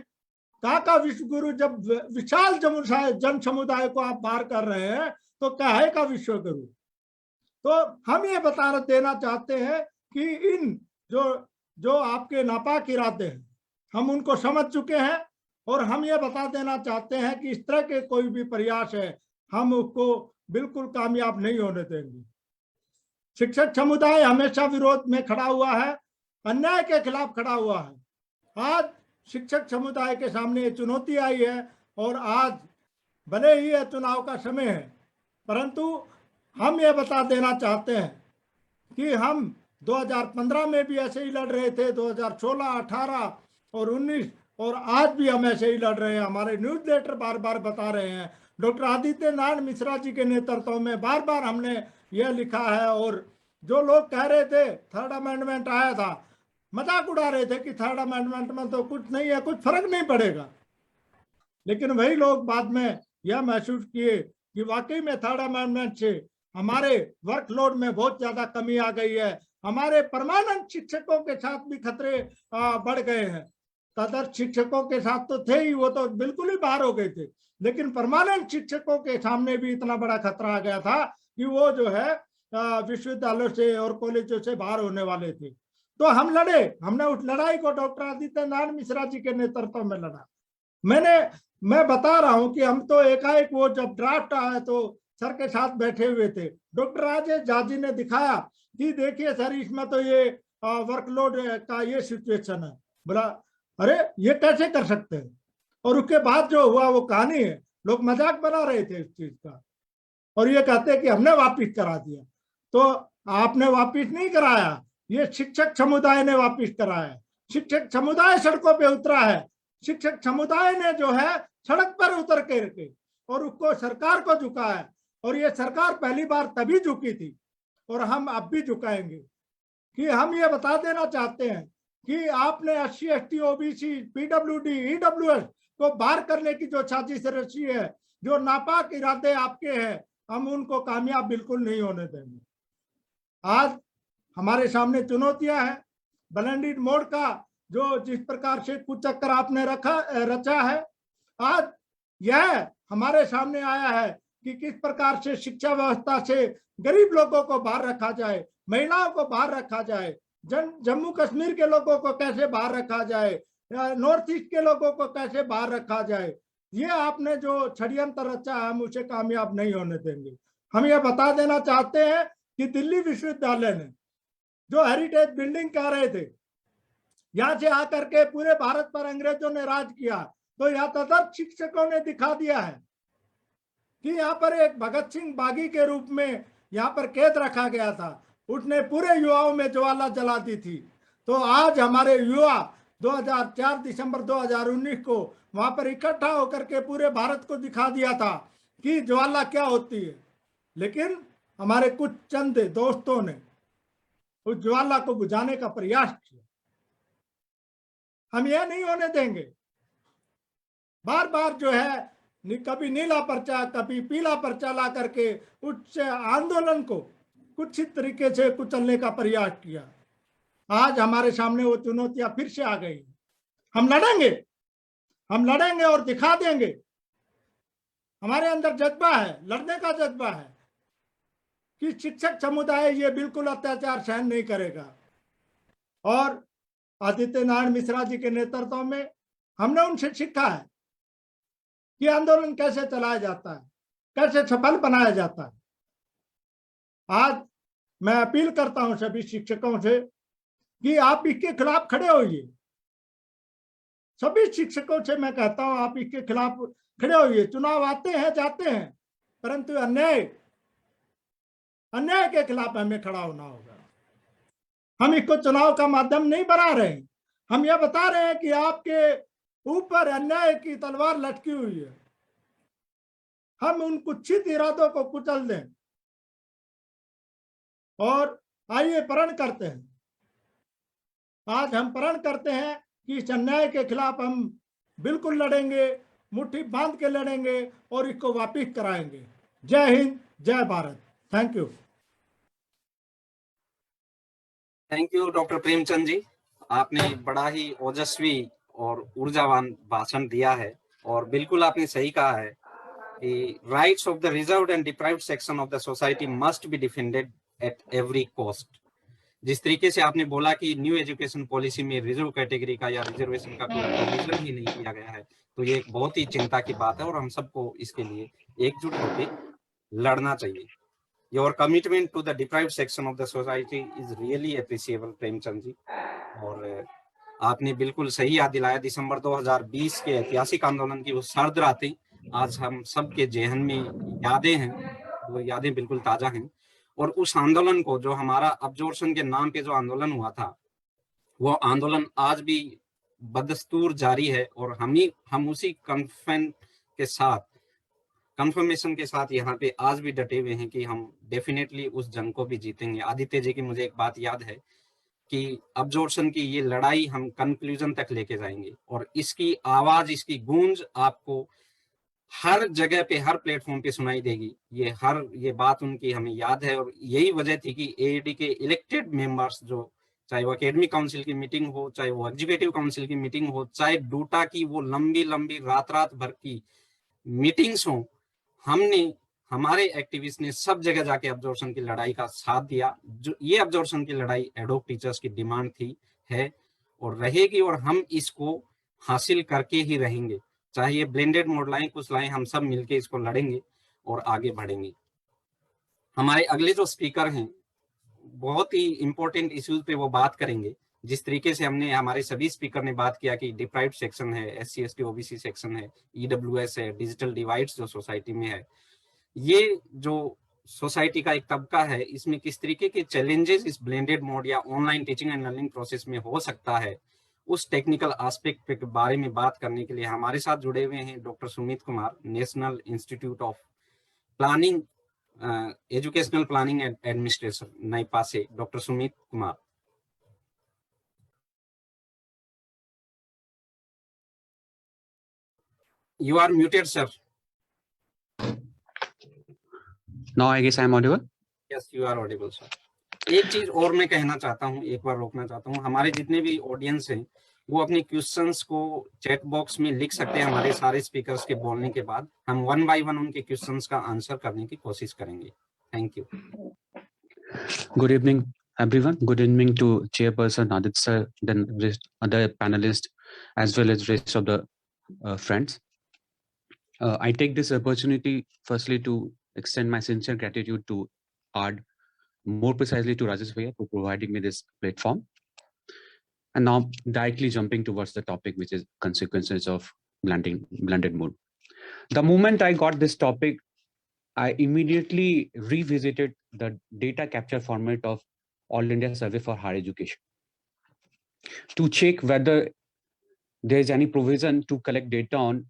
कहा का विश्व गुरु? जब विशाल जन समुदाय को आप बाहर कर रहे हैं तो क्या है का विश्व गुरु? तो हम ये बता देना चाहते हैं कि इन जो आपके नापाक इरादे हैं हम उनको समझ चुके हैं, और हम ये बता देना चाहते हैं कि इस तरह के कोई भी प्रयास है हम उसको बिल्कुल कामयाब नहीं होने देंगे। शिक्षक समुदाय हमेशा विरोध में खड़ा हुआ है, अन्याय के खिलाफ खड़ा हुआ है। आज शिक्षक समुदाय के सामने ये चुनौती आई है, और आज भले ही यह चुनाव का समय है, परंतु हम ये बता देना चाहते हैं कि हम 2015 में भी ऐसे ही लड़ रहे थे, 2016, 18 और 19, और आज भी हम ऐसे ही लड़ रहे हैं। हमारे न्यूज़ लेटर बार बार बता रहे हैं, डॉक्टर आदित्य नारायण मिश्रा जी के नेतृत्व में बार बार हमने यह लिखा है। और जो लोग कह रहे थे थर्ड अमेंडमेंट आया था, मजाक उड़ा रहे थे कि थर्ड अमेंडमेंट में तो कुछ नहीं है, कुछ फर्क नहीं पड़ेगा, लेकिन वही लोग बाद में यह महसूस किए कि वाकई में थर्ड अमेंडमेंट से हमारे वर्कलोड में बहुत ज्यादा कमी आ गई है, हमारे परमानेंट शिक्षकों के साथ भी खतरे बढ़ गए हैं। तदर्थ शिक्षकों के साथ तो थे ही, वो तो बिल्कुल ही बाहर हो गए थे, लेकिन परमानेंट शिक्षकों के सामने भी इतना बड़ा खतरा आ गया था कि वो जो है विश्वविद्यालयों से और कॉलेजों से बाहर होने वाले थे। तो हम लड़े, हमने उस लड़ाई को डॉक्टर आदित्य नारायण मिश्रा जी के नेतृत्व में लड़ा। मैं बता रहा हूं कि हम तो एकाएक वो जब ड्राफ्ट आया तो सर के साथ बैठे हुए थे, डॉक्टर राजेश झा जी ने दिखाया कि देखिए सर इसमें तो ये वर्कलोड का ये सिचुएशन है। बोला अरे ये कैसे कर सकते हैं? और उसके बाद जो हुआ वो कहानी है, लोग मजाक बना रहे थे इस चीज का, और ये कहते हैं कि हमने वापिस करा दिया। तो आपने वापिस नहीं कराया, ये शिक्षक समुदाय ने वापिस कराया। शिक्षक समुदाय सड़कों पे उतरा है, शिक्षक समुदाय ने जो है सड़क पर उतर के और उसको सरकार को झुका है, और ये सरकार पहली बार तभी झुकी थी और हम अब भी झुकाएंगे। कि हम ये बता देना चाहते हैं कि आपने SC, ST, OBC, PWD, EWS को बाहर करने की जो साजिश रची है, जो नापाक इरादे आपके हैं, हम उनको कामयाब बिल्कुल नहीं होने देंगे। आज हमारे सामने चुनौतियां हैं, ब्लेंडेड मोड का जो जिस प्रकार से कुचक्कर आपने रचा है, आज यह हमारे सामने आया है कि किस प्रकार से शिक्षा व्यवस्था से गरीब लोगों को बाहर रखा जाए, महिलाओं को बाहर रखा जाए, जम्मू कश्मीर के लोगों को कैसे बाहर रखा जाए, नॉर्थ ईस्ट के लोगों को कैसे बाहर रखा जाए। ये आपने जो षड्यंत्र रचा है हम उसे कामयाब नहीं होने देंगे। हम ये बता देना चाहते हैं कि दिल्ली विश्वविद्यालय ने जो हेरिटेज बिल्डिंग कह रहे थे, यहाँ से आकर के पूरे भारत पर अंग्रेजों ने राज किया, तो यहाँ तदर्थ शिक्षकों ने दिखा दिया है कि यहाँ पर एक भगत सिंह बागी के रूप में यहाँ पर कैद रखा गया था, उसने पूरे युवाओं में ज्वाला जला दी थी। तो आज हमारे युवा 2004 दिसंबर 2019 को वहां पर इकट्ठा होकर के पूरे भारत को दिखा दिया था कि ज्वाला क्या होती है, लेकिन हमारे कुछ चंद दोस्तों ने उस ज्वाला को बुझाने का प्रयास किया। हम यह नहीं होने देंगे। बार बार जो है कभी नीला पर्चा कभी पीला पर्चा ला करके उस आंदोलन को कुछ तरीके से कुचलने का प्रयास किया। आज हमारे सामने वो चुनौतियां फिर से आ गई। हम लड़ेंगे और दिखा देंगे हमारे अंदर जज्बा है, लड़ने का जज्बा है कि शिक्षक समुदाय ये बिल्कुल अत्याचार सहन नहीं करेगा। और आदित्य नारायण मिश्रा जी के नेतृत्व में हमने उनसे सीखा है कि आंदोलन कैसे चलाया जाता है, कैसे सफल बनाया जाता है। आज मैं अपील करता हूं सभी शिक्षकों से कि आप इसके खिलाफ खड़े होइए। सभी शिक्षकों से मैं कहता हूं आप इसके खिलाफ खड़े होइए। चुनाव आते हैं जाते हैं, परंतु अन्याय के खिलाफ हमें खड़ा होना होगा। हम इसको चुनाव का माध्यम नहीं बना रहे हैं, हम यह बता रहे हैं कि आपके ऊपर अन्याय की तलवार लटकी हुई है, हम उन कुत्सित इरादों को कुचल दें। और आइए प्रण करते हैं, आज हम प्रण करते हैं कि इस अन्याय के खिलाफ हम बिल्कुल लड़ेंगे, मुट्ठी बांध के लड़ेंगे और इसको वापिस कराएंगे। जय हिंद, जय Bharat. Thank you. Thank you doctor Premchand ji, आपने बड़ा ही ओजस्वी और ऊर्जावान भाषण दिया है और बिल्कुल आपने सही कहा है कि rights of the reserved and deprived section of the society must be defended at every cost. जिस तरीके से आपने बोला कि न्यू एजुकेशन पॉलिसी में रिजर्व कैटेगरी का या रिजर्वेशन का कोई प्रोविजन ही नहीं किया गया है, तो ये एक बहुत ही चिंता की बात है और हम सबको इसके लिए एकजुट होकर लड़ना चाहिए। Your commitment to the deprived section of the society is really appreciable Premchand ji. और आपने बिल्कुल सही याद दिलाया, दिसंबर 2020 के ऐतिहासिक आंदोलन की वो सर्द रातें आज हम सबके जेहन में यादें हैं, वो यादें बिल्कुल ताजा हैं। और उस आंदोलन को, जो हमारा अब्जॉर्प्शन के नाम पे जो आंदोलन हुआ था, वो आंदोलन आज भी बदस्तूर जारी है और हम उसी कंफर्मेशन के साथ यहाँ पे आज भी डटे हुए हैं कि हम डेफिनेटली उस जंग को भी जीतेंगे। आदित्य जी की मुझे एक बात याद है कि अब्जॉर्प्शन की ये लड़ाई हम कंक्लूजन तक लेके जाएंगे और इसकी आवाज, इसकी गूंज आपको हर जगह पे, हर प्लेटफॉर्म पे सुनाई देगी। ये बात उनकी हमें याद है और यही वजह थी कि एआईडी के इलेक्टेड मेंबर्स, जो चाहे वो एकेडमिक काउंसिल की मीटिंग हो, चाहे वो एग्जीक्यूटिव काउंसिल की मीटिंग हो, चाहे डूटा की वो लंबी लंबी रात भर की मीटिंग्स हो, हमारे एक्टिविस्ट ने सब जगह जाके अब्जॉर्प्शन की लड़ाई का साथ दिया। जो ये अब्जॉर्प्शन की लड़ाई एडोक टीचर्स की डिमांड थी, है और रहेगी और हम इसको हासिल करके ही रहेंगे। चाहे ये ब्लेंडेड मोड लाएं, कुछ लाएं, हम सब मिलके इसको लड़ेंगे और आगे बढ़ेंगे। हमारे अगले जो स्पीकर हैं बहुत ही इंपॉर्टेंट इश्यूज पे वो बात करेंगे। जिस तरीके से हमारे सभी स्पीकर ने बात किया कि डिप्राइव्ड सेक्शन है, SC ST OBC सेक्शन है, EWS है, डिजिटल डिवाइड्स जो सोसाइटी में है, ये जो सोसाइटी का एक तबका है, इसमें किस तरीके के चैलेंजेस इस ब्लेंडेड मोड या online teaching and learning process में हो सकता है, उस टेक्निकल एस्पेक्ट के बारे में बात करने के लिए हमारे साथ जुड़े हुए हैं doctor Sumit Kumar, national institute of planning, educational planning and administration, NIEPA से doctor Sumit Kumar. You are muted, sir. Now I guess I am audible. Yes, you are audible, sir. एक चीज और मैं कहना चाहता हूँ, एक बार रोकना चाहता हूँ, हमारे जितने भी ऑडियंस हैं वो अपने क्वेश्चंस को चैट बॉक्स में लिख सकते हैं। हमारे सारे स्पीकर्स के बोलने के बाद हम 1 by 1 उनके क्वेश्चंस का आंसर करने की कोशिश करेंगे। Thank you. Good evening, everyone. Good evening to Chairperson Aditya sir, then other panelists, as well as rest of the friends. I take this opportunity firstly to extend my sincere gratitude to ARD, more precisely to Rajesh Bhaiya, for providing me this platform. And now directly jumping towards the topic, which is consequences of blended mode. The moment I got this topic, I immediately revisited the data capture format of All India Survey for Higher Education to check whether there is any provision to collect data on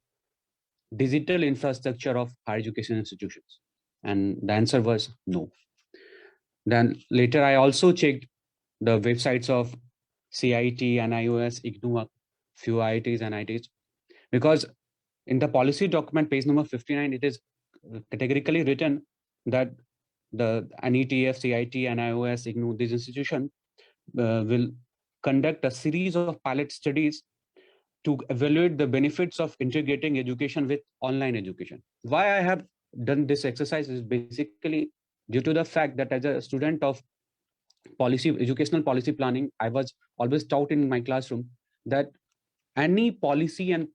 digital infrastructure of higher education institutions. And the answer was no. Then later I also checked the websites of CIT, NIOS, IGNOU, few IITs and IITs, because in the policy document, page number 59, it is categorically written that the NETF, CIT, NIOS, IGNOU, these institutions will conduct a series of pilot studies to evaluate the benefits of integrating education with online education. Why I have done this exercise is basically due to the fact that as a student of educational policy planning, I was always taught in my classroom that any policy and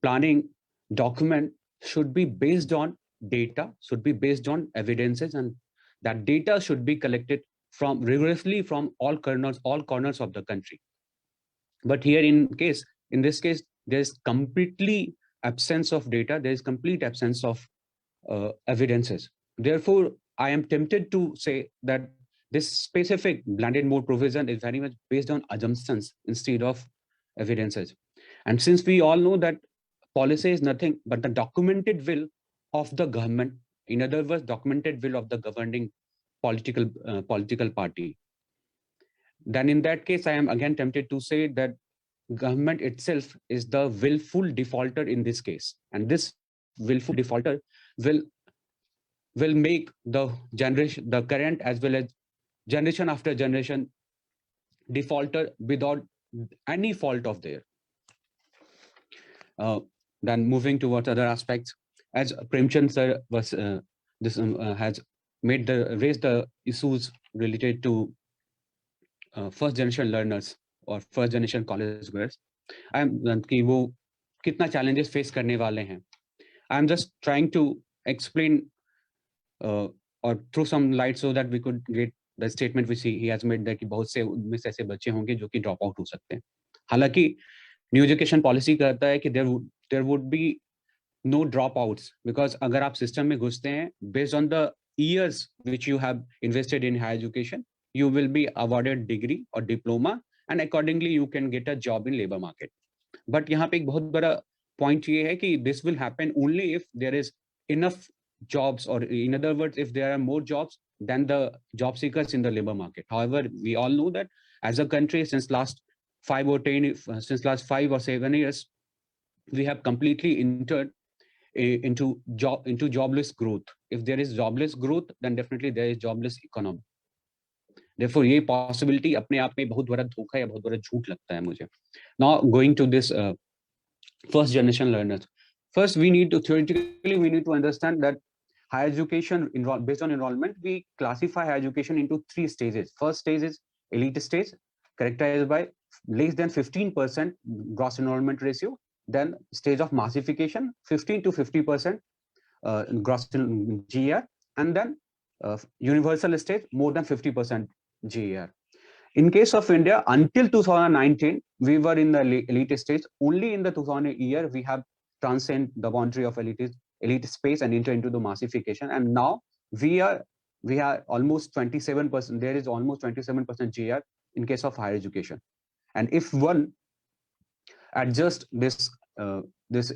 planning document should be based on data, should be based on evidences, and that data should be collected from rigorously from all corners of the country. But here in this case, there is completely absence of data, there is complete absence of evidences. Therefore, I am tempted to say that this specific blended mode provision is very much based on assumptions instead of evidences. And since we all know that policy is nothing but the documented will of the government, in other words, documented will of the governing political party, then in that case, I am again tempted to say that government itself is the willful defaulter in this case. And this willful defaulter will make the current as well as generation after generation defaulter without any fault of their. Then moving towards other aspects, as Premchand sir was has raised the issues related to first generation learners or first generation college goers. I am कि वो कितना challenges face करने वाले हैं. I am just trying to explain or throw some light so that we could get the statement which he has made that कि बहुत से उनमें से ऐसे बच्चे होंगे जो कि drop out हो सकते हैं. हालांकि न्यू एजुकेशन पॉलिसी कहता है कि there would be no dropouts, because अगर आप सिस्टम में घुसते हैं based on the years which you have invested in higher education, you will be awarded degree or diploma and accordingly you can get a job in labor market. But यहाँ पे एक बहुत बड़ा point ये है कि this will happen only if there is enough jobs, or in other words, if there are more jobs than the job seekers in the labor market. However, we all know that as a country, since last 5 or 7 years, we have completely entered into jobless growth. If there is jobless growth, then definitely there is jobless economy. Therefore, ये possibility अपने आप में बहुत बड़ा धोखा या बहुत बड़ा झूठ लगता है मुझे. Now going to this first generation learners. First, we need to understand that higher education based on enrollment, we classify higher education into 3 stages. First stage is elite stage, characterized by less than 15% gross enrollment ratio. Then stage of massification, 15 to 50% gross GER, and then universal stage, more than 50% GER. In case of India, until 2019, we were in the elite stage. Only in the 2000 year, we have transcend the boundary of elite space and enter into the massification. And now we are almost 27%. There is almost 27% GER in case of higher education. And if one adjust this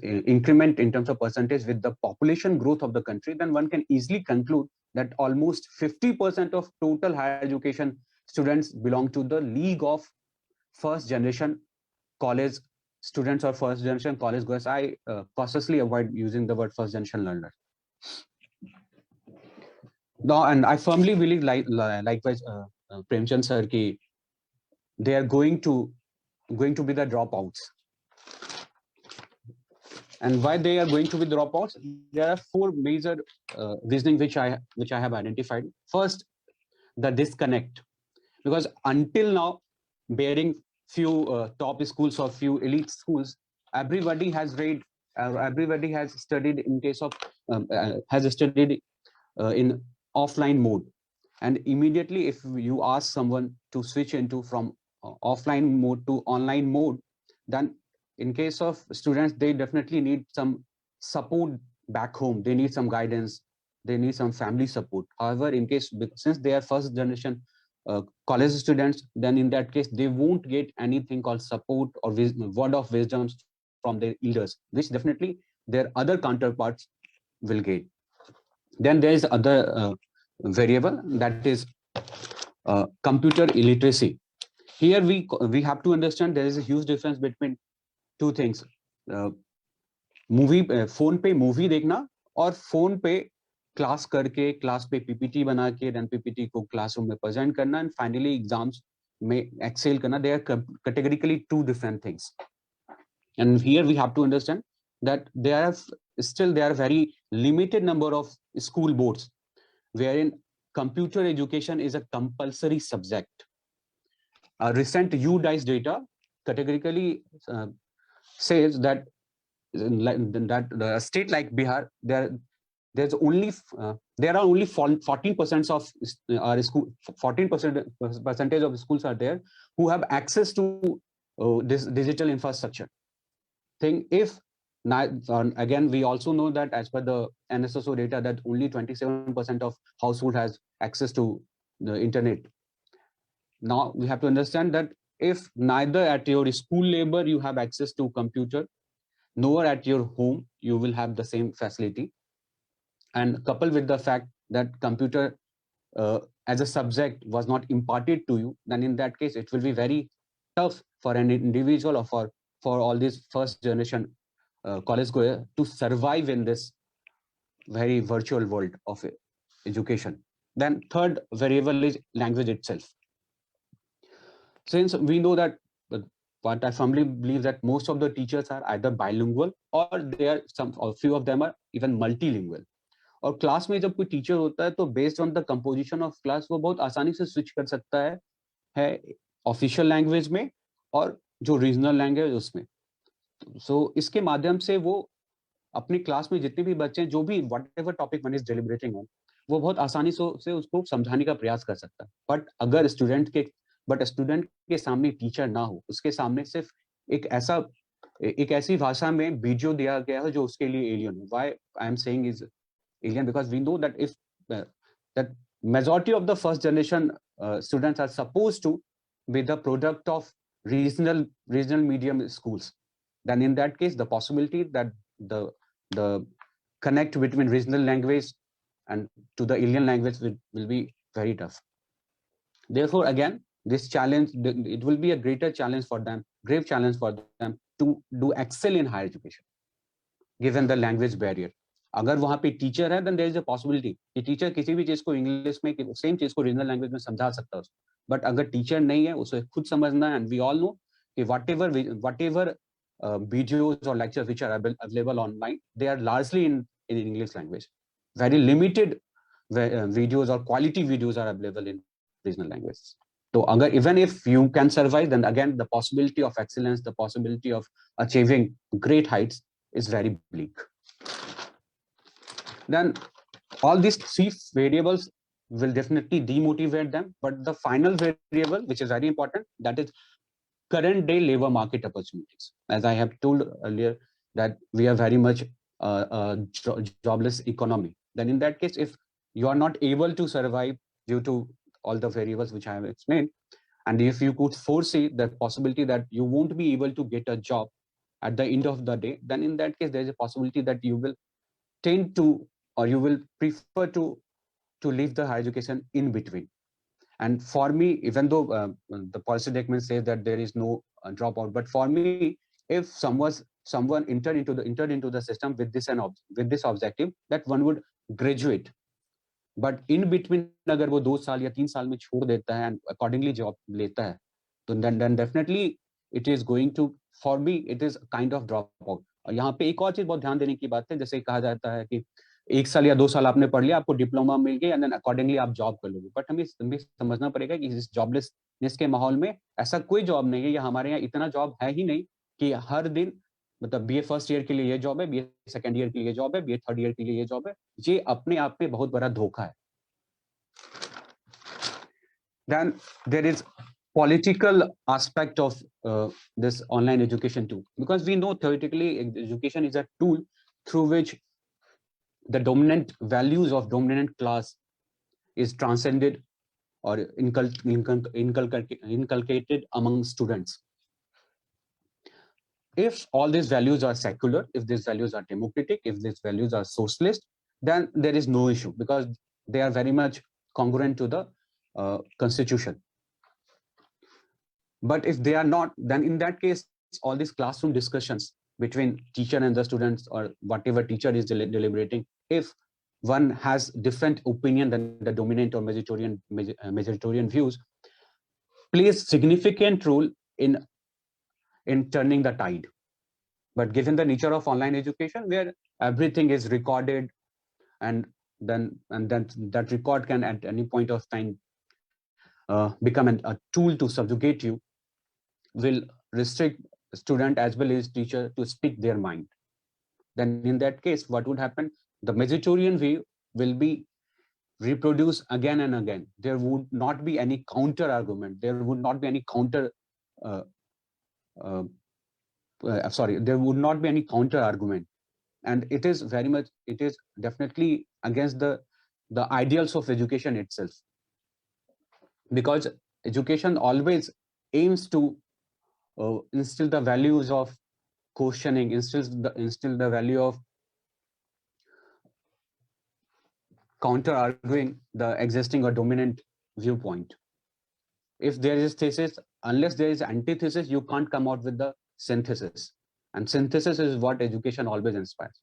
increment in terms of percentage with the population growth of the country, then one can easily conclude that almost 50% of total higher education students belong to the league of first generation college students or first generation college goers. I cautiously avoid using the word first generation learner. Now, and I firmly believe, likewise, Premchand sir, ki they are going to be the dropouts. And why they are going to be dropouts? There are 4 major reasoning which I have identified. First, the disconnect, because until now, bearing few top schools or few elite schools, everybody has read, everybody has studied in case of in offline mode. And immediately, if you ask someone to switch into from offline mode to online mode, then in case of students, they definitely need some support back home. They need some guidance. They need some family support. However, in case, since they are first generation college students, then in that case, they won't get anything called support or word of wisdom from their elders, which definitely their other counterparts will get. Then there is other variable, that is computer illiteracy. Here we have to understand there is a huge difference between 2 things. phone पे movie देखना और phone पे class करके, class पे PPT बना के, then PPT को classroom में present करना, and finally exams may excel karna, they are categorically two different things. And here we have to understand that there are very limited number of school boards wherein computer education is a compulsory subject. A recent UDICE data categorically says that the state like Bihar, there are only 14% of our school, 14% of schools are there who have access to this digital infrastructure thing. If again, we also know that as per the NSSO data that only 27% of household has access to the internet. Now we have to understand that if neither at your school labor you have access to computer, nor at your home you will have the same facility, and coupled with the fact that computer as a subject was not imparted to you, then in that case it will be very tough for an individual or for all these first generation college goer to survive in this very virtual world of education. Then third variable is language itself. Since we know that, but I firmly believe that most of the teachers are either bilingual or a few of them are even multilingual. और class में जब कोई teacher होता है तो based on the composition of class वो बहुत आसानी से स्विच कर सकता है ऑफिशियल लैंग्वेज में और जो रीजनल लैंग्वेज उसमें. सो इसके माध्यम से वो अपनी क्लास में जितने भी बच्चे हैं, जो भी whatever topic one is deliberating on, वो बहुत आसानी से उसको समझाने का प्रयास कर सकता है. बट अगर स्टूडेंट के सामने टीचर ना हो, उसके सामने सिर्फ एक ऐसी भाषा में वीडियो दिया गया है जो उसके लिए एलियन है. Why I am saying is alien, because we know that if that majority of the first generation students are supposed to be the product of regional medium schools, then in that case the possibility that the connect between regional language and to the alien language will be very tough. Therefore again, this challenge, it will be a grave challenge for them to do excel in higher education given the language barrier. अगर वहां पे teacher है, then there is a possibility कि teacher किसी भी चीज को English में सेम चीज को रीजनल लैंग्वेज में समझा सकता है. बट अगर टीचर नहीं है, उसे खुद समझना है. एंड वी ऑल नो कि whatever videos or lectures which are available online, they are largely in English language. Very limited videos or quality videos are available in regional language. So agar, even if you can survive, then again the possibility of excellence, the possibility of achieving great heights is very bleak. Then all these three variables will definitely demotivate them. But the final variable, which is very important, that is current day labor market opportunities. As I have told earlier, that we are very much a jobless economy. Then in that case, if you are not able to survive due to all the variables which I have explained, and if you could foresee the possibility that you won't be able to get a job at the end of the day, then in that case, there is a possibility that you will tend to, or you will prefer to leave the higher education in between. And for me, even though the policy document says that there is no dropout, but for me, if someone entered into the system with this objective, that one would graduate. But in between, अगर वो 2 साल या 3 साल में छोड़ देता है and accordingly job लेता है, तो then definitely it is going to, for me, it is kind of dropout. और यहाँ पे एक और चीज बहुत ध्यान देने की बात है, जैसे कहा जाता है कि 1 साल या 2 साल आपने पढ़ लिया, आपको डिप्लोमा मिल गया एंड देन अकॉर्डिंगली आप जॉब कर लोगे. बट हमें समझना पड़ेगा कि इस जॉबलेसनेस के माहौल में ऐसा कोई जॉब नहीं है, या हमारे यहाँ इतना जॉब है ही नहीं कि हर दिन, मतलब बीए फर्स्ट ईयर के लिए ये जॉब है, बीए सेकंड ईयर के लिए ये जॉब है, बीए थर्ड ईयर के लिए ये जॉब है. ये अपने आप में बहुत बड़ा धोखा है. Then there is political aspect of this online education too, because we know theoretically education is a tool through which the dominant values of dominant class is transcended or inculcated among students. If all these values are secular, if these values are democratic, if these values are socialist, then there is no issue, because they are very much congruent to the constitution. But if they are not, then in that case, all these classroom discussions between teacher and the students, or whatever teacher is deliberating, if one has different opinion than the dominant or majoritarian views, plays significant role in turning the tide. But given the nature of online education, where everything is recorded, and then that record can at any point of time become a tool to subjugate you, will restrict student as well as teacher to speak their mind. Then in that case, what would happen? The Mesitarian way will be reproduced again and again. There would not be any counter argument. There would not be any counter. There would not be any counter argument, and it is definitely against the ideals of education itself, because education always aims to instill the values of questioning, instill the value of counter arguing the existing or dominant viewpoint. If there is thesis, unless there is antithesis, you can't come out with the synthesis, and synthesis is what education always inspires.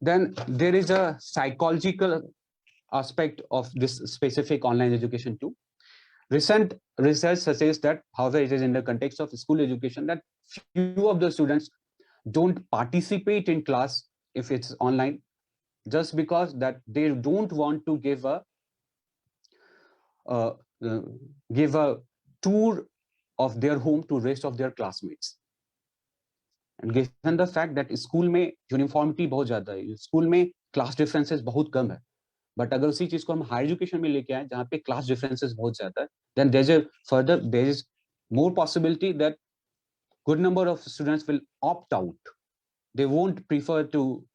Then there is a psychological aspect of this specific online education too. Recent research suggests that, however, it is in the context of school education, that few of the students don't participate in class if it's online, just because that they don't want to give a tour of their home to rest of their classmates. And given the fact that school में uniformity बहुत ज्यादा है, school में class differences बहुत कम है, but अगर उसी चीज को हम हायर एजुकेशन में लेके आए जहाँ पे क्लास डिफरेंसेस बहुत ज्यादा है, then there is more possibility that good number of students will opt out. They won't prefer to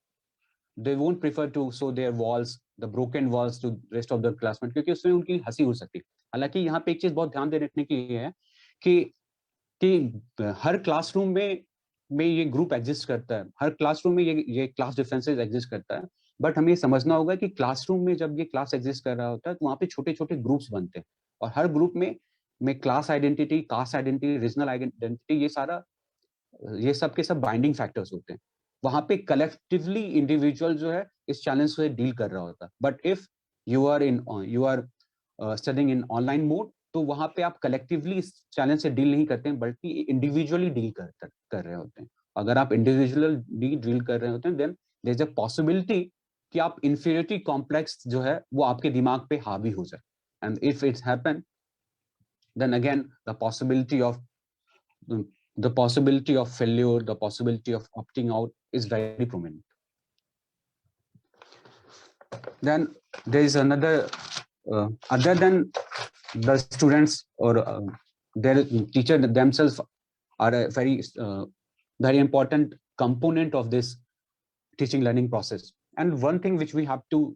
show their walls, the broken walls, to rest of the classmates, क्योंकि उसमें उनकी हंसी हो सकती है. हालांकि यहाँ पे एक चीज बहुत ध्यान देने की है कि हर क्लासरूम में ये ग्रुप एग्जिस्ट करता है, हर क्लासरूम में ये क्लास डिफरेंसेस एग्जिस्ट करता है, बट हमें समझना होगा कि क्लासरूम में जब ये क्लास एग्जिस्ट कर रहा होता है तो वहाँ पे छोटे छोटे ग्रुप्स बनते हैं, और हर ग्रुप में class identity, cast identity, regional identity, ये सब के सब बाइंडिंग फैक्टर्स होते हैं. वहाँ पे कलेक्टिवली इंडिविजुअल जो है इस चैलेंज से डील कर रहा होता है. But if you are studying in online mode, तो वहां पे आप कलेक्टिवली इस चैलेंज से डील नहीं करते हैं, बल्कि इंडिविजुअली डील कर रहे होते हैं. अगर आप इंडिविजुअली डील कर रहे होते हैं, then there is a possibility कि आप इंफीरियरिटी कॉम्प्लेक्स जो है वो आपके दिमाग पे हावी हो जाए. And if it's happen, then again the possibility of failure, the possibility of opting out is very prominent. Then there is another, other than the students or their teacher themselves are a very important component of this teaching learning process. And one thing which we have to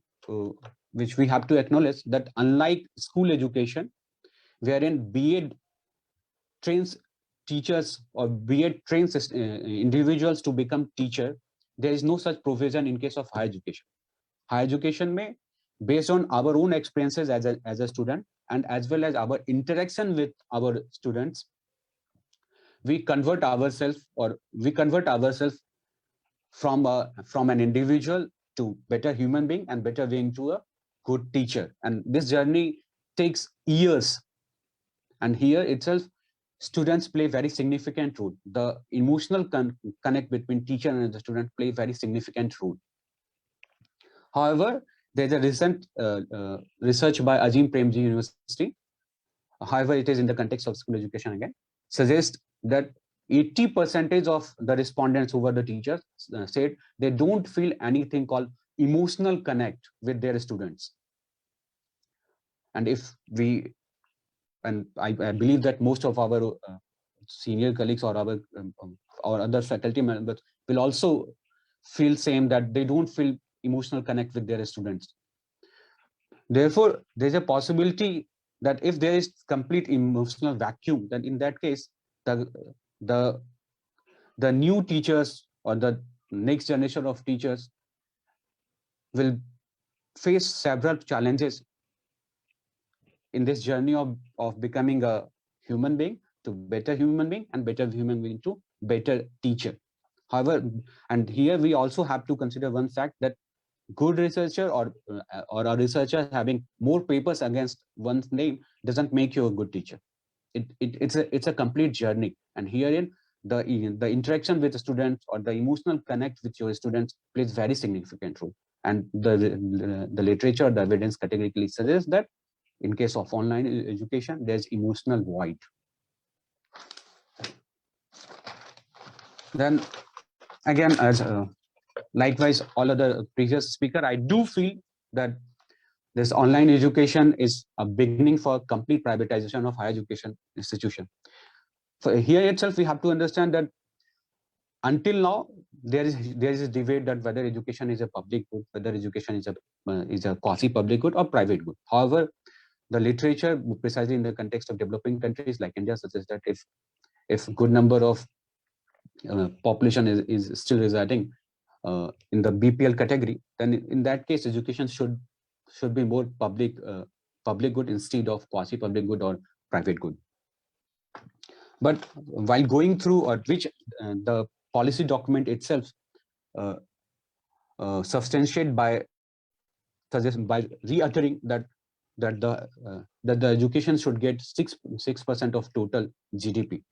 acknowledge, that unlike school education, wherein B.Ed trains teachers or B.Ed trains individuals to become teacher, there is no such provision in case of higher education. Higher education में, based on our own experiences as a student, and as well as our interaction with our students, we convert ourselves from an individual to better human being, and better being to a good teacher. And this journey takes years, and here itself students play very significant role. The emotional connect between teacher and the student play very significant role. However, there's a recent research by Azim Premji University, however it is in the context of school education again, suggests that 80% of the respondents who were the teachers said they don't feel anything called emotional connect with their students. And I believe that most of our senior colleagues or our or other faculty members will also feel same, that they don't feel emotional connect with their students. Therefore, there's a possibility that if there is complete emotional vacuum, then in that case, the new teachers or the next generation of teachers will face several challenges in this journey of becoming a human being to better human being, and better human being to better teacher. However, and here we also have to consider one fact, that good researcher or a researcher having more papers against one's name doesn't make you a good teacher. It's a complete journey, and herein the interaction with the students or the emotional connect with your students plays very significant role. And the literature, the evidence categorically suggests that in case of online education, there's emotional void. Then again, as likewise all other previous speaker, I do feel that this online education is a beginning for complete privatization of higher education institution. So here itself, we have to understand that until now, there is a debate that whether education is a public good, whether education is a quasi-public good or private good. However, the literature, precisely in the context of developing countries like India, suggests that if good number of population is still residing in the BPL category, then in that case, education should be more public good instead of quasi-public good or private good. But while going through which the policy document itself substantiate by reiterating that the education should get 6% of total GDP.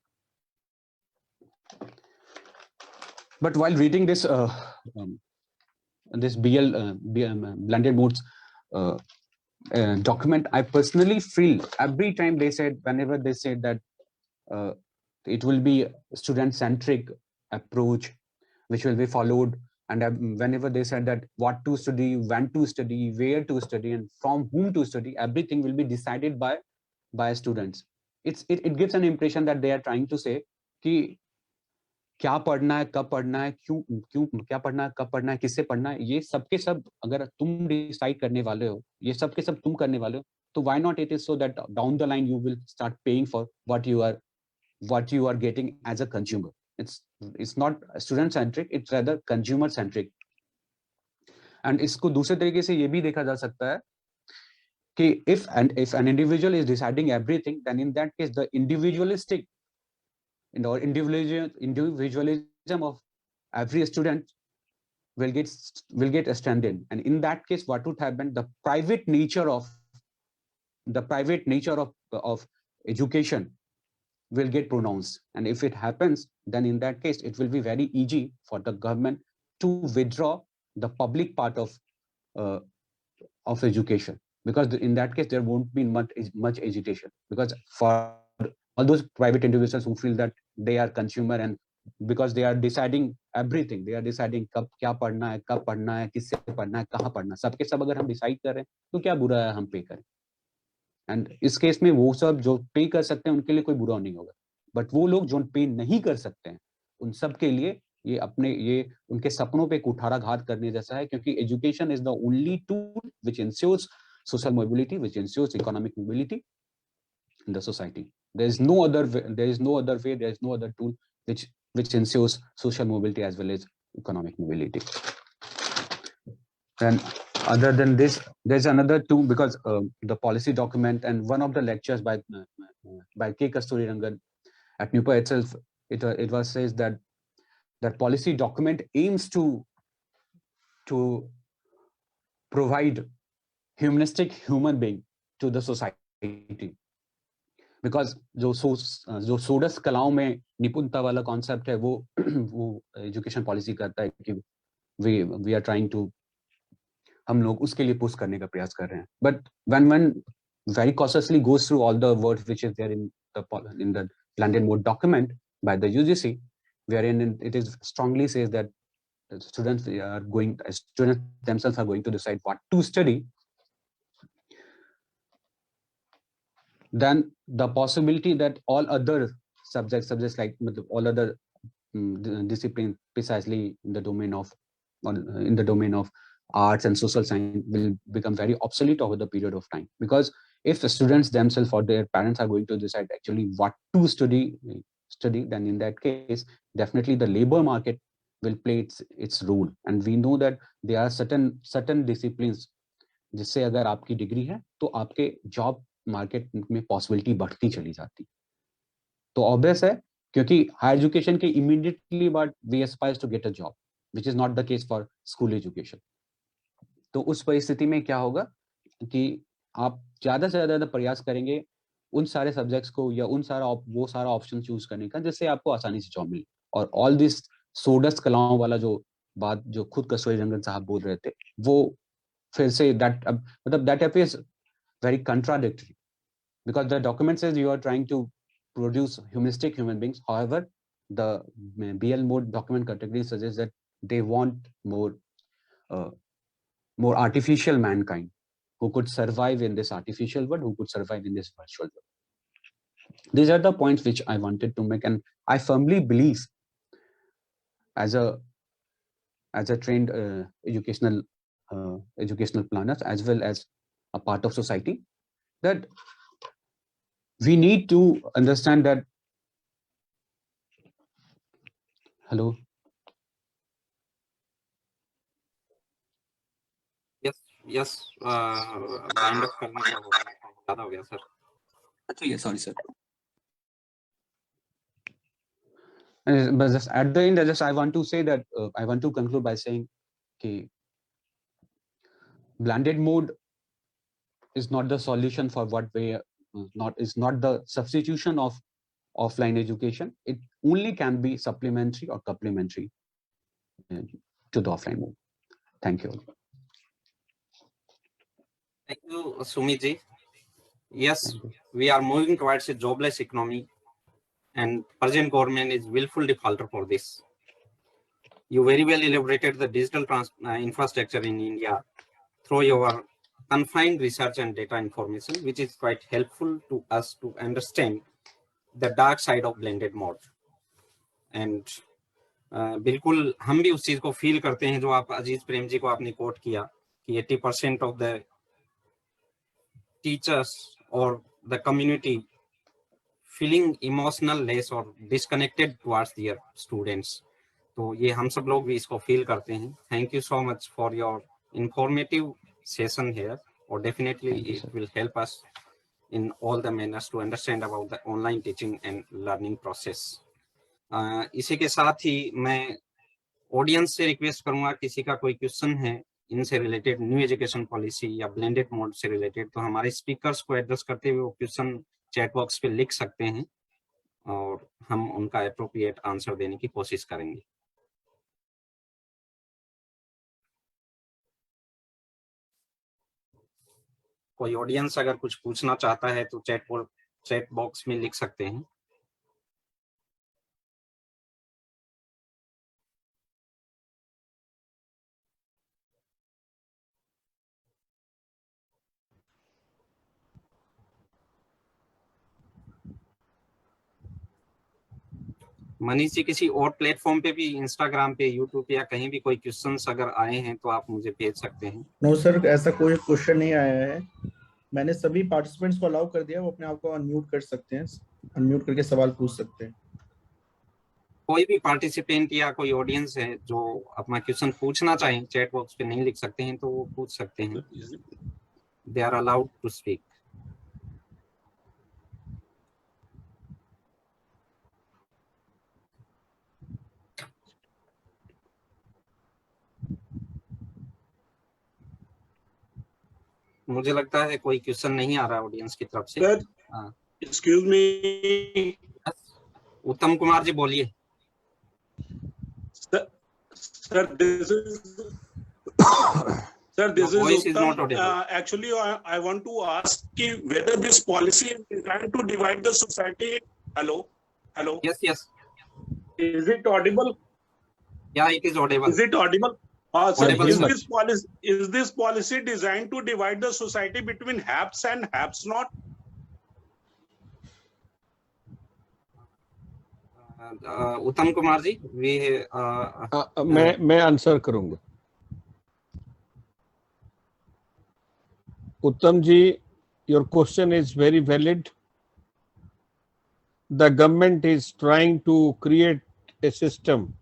But while reading this this blended modes document, I personally feel every time whenever they said that it will be student-centric approach which will be followed, and whenever they said that what to study, when to study, where to study, and from whom to study, everything will be decided by students. It gives an impression that they are trying to say कि क्या पढ़ना है, कब पढ़ना है, क्यों क्या पढ़ना है, कब पढ़ना है, किससे पढ़ना है, ये सबके सब अगर तुम डिसाइड करने वाले हो, ये सबके सब तुम करने वाले हो, तो why not it is so that down the line you will start paying for what you are getting as a consumer. It's not student centric, it's rather consumer centric. And इसको दूसरे तरीके से ये भी देखा जा सकता है कि if an individual is deciding everything, then in that case the individualistic or individualism of every student will get extended, and in that case what would happen, the private nature of education will get pronounced. And if it happens, then in that case it will be very easy for the government to withdraw the public part of education, because in that case there won't be much agitation, because for all those private individuals who feel that they are consumer, and because they are deciding everything, they are deciding कब क्या पढ़ना है, कब पढ़ना है, किससे पढ़ना है, कहाँ पढ़ना है, सबके सब अगर हम डिसाइड कर रहे हैं तो क्या बुरा है हम पे करें. एंड इस केस में वो सब जो पे कर सकते हैं उनके लिए कोई बुरा नहीं होगा, बट वो लोग जो पे नहीं कर सकते हैं उन सब के लिए ये उनके सपनों पे कुठाराघात करने जैसा है, क्योंकि education is the only tool which ensures social mobility, which ensures economic mobility in the society. There is no other way, there is no other tool which ensures social mobility as well as economic mobility. And other than this, there's another tool, because the policy document and one of the lectures by K. Kasturirangan at NUPA itself, it was says that policy document aims to provide human being to the society. Because जो सोडस कलाओं में निपुणता वाला concept है वो education policy करता है कि वी आर ट्राइंग टू, हम लोग उसके लिए पुश करने का प्रयास कर रहे हैं. But when one very cautiously goes through all the words which is there in the blended mode document by the UGC, wherein it is strongly says that students themselves are going to decide what to study, then the possibility that all other subjects like all other disciplines precisely in the domain of arts and social science will become very obsolete over the period of time. Because if the students themselves or their parents are going to decide actually what to study, then in that case definitely the labor market will play its role. And we know that there are certain disciplines जिससे अगर आपकी degree है तो आपके job market में possibility बढ़ती चली जाती. तो ऑब्वियस है, क्योंकि हायर एजुकेशन के इमीडिएटली बाद we aspire to get a job, which is not the case for school education. तो उस परिस्थिति में क्या होगा कि आप ज्यादा से ज्यादा प्रयास करेंगे उन सारे सब्जेक्ट्स को या वो सारा ऑप्शन चूज करने का जिससे आपको आसानी से जॉब मिले। और ऑल दिस सोडस कलाओं वाला जो बात जो खुद कस्तूरी रंगन साहब बोल रहे थे, वो फिर से मतलब that appears very contradictory because the document says you are trying to produce humanistic human beings. However, the BL mode document category suggests that they want more artificial mankind who could survive in this artificial world, who could survive in this virtual world. These are the points which I wanted to make, and I firmly believe as a trained educational planner as well as a part of society, that we need to understand that. Hello. Yes, bind up करने का ज़्यादा हो गया sir. अच्छा, yeah, sorry sir. But just at the end, I want to say that I want to conclude by saying that blended mode is not the solution for what we is not the substitution of offline education. It only can be supplementary or complementary to the offline mode. Thank you. Thank you, Sumit ji. Yes, we are moving towards a jobless economy, and present government is willful defaulter for this. You very well elaborated the digital infrastructure in India through your confined research and data information, which is quite helpful to us to understand the dark side of blended mode. And बिल्कुल हम भी उस चीज को feel करते हैं जो आप अजीज प्रेम जी को आपने कोट किया कि 80% ऑफ द टीचर्स और the community feeling emotional less और डिस्कनेक्टेड टुवर्ड्स देयर स्टूडेंट्स। तो ये हम सब लोग भी इसको फील करते हैं। Thank you so much for your informative session here, और definitely it will help us in all the manners to understand about the online teaching and learning process. इसी के साथ ही मैं ऑडियंस से रिक्वेस्ट करूंगा, किसी का कोई क्वेश्चन है इनसे रिलेटेड, न्यू एजुकेशन पॉलिसी या ब्लेंडेड मोड से रिलेटेड, तो हमारे स्पीकर्स को एड्रेस करते हुए वो क्वेश्चन चैट बॉक्स पे लिख सकते हैं और हम उनका एप्रोप्रिएट आंसर देने की कोशिश करेंगे। कोई ऑडियंस अगर कुछ पूछना चाहता है तो चैट बॉक्स में लिख सकते हैं। मनीष जी, किसी और प्लेटफॉर्म पे भी, इंस्टाग्राम पे, यूट्यूब पे या कहीं भी कोई क्वेश्चंस अगर आए हैं तो आप मुझे भेज सकते हैं। नो सर, ऐसा कोई क्वेश्चन नहीं आया है। मैंने सभी पार्टिसिपेंट्स को अलाउ कर दिया, वो अपने आप को अनम्यूट कर सकते हैं, अनम्यूट करके सवाल पूछ सकते हैं। कोई भी पार्टिसिपेंट या कोई ऑडियंस है जो अपना क्वेश्चन पूछना चाहें, चैट बॉक्स पे नहीं लिख सकते हैं तो वो पूछ सकते हैं। They are allowed to speak. मुझे लगता है कोई क्वेश्चन नहीं आ रहा है ऑडियंस की तरफ से। एक्सक्यूज मी, उत्तम कुमार जी बोलिए। Sir this is Uttam. Actually, I want to ask whether this policy is designed to divide the society. Hello. Yes. Is it audible? Yeah, it is audible. Is it audible? Sir, Audible, is this policy designed to divide the society between haves and haves not? उत्तम कुमार जी, मैं answer करूंगा। Uttam ji, your question is very valid. The government is trying to create a system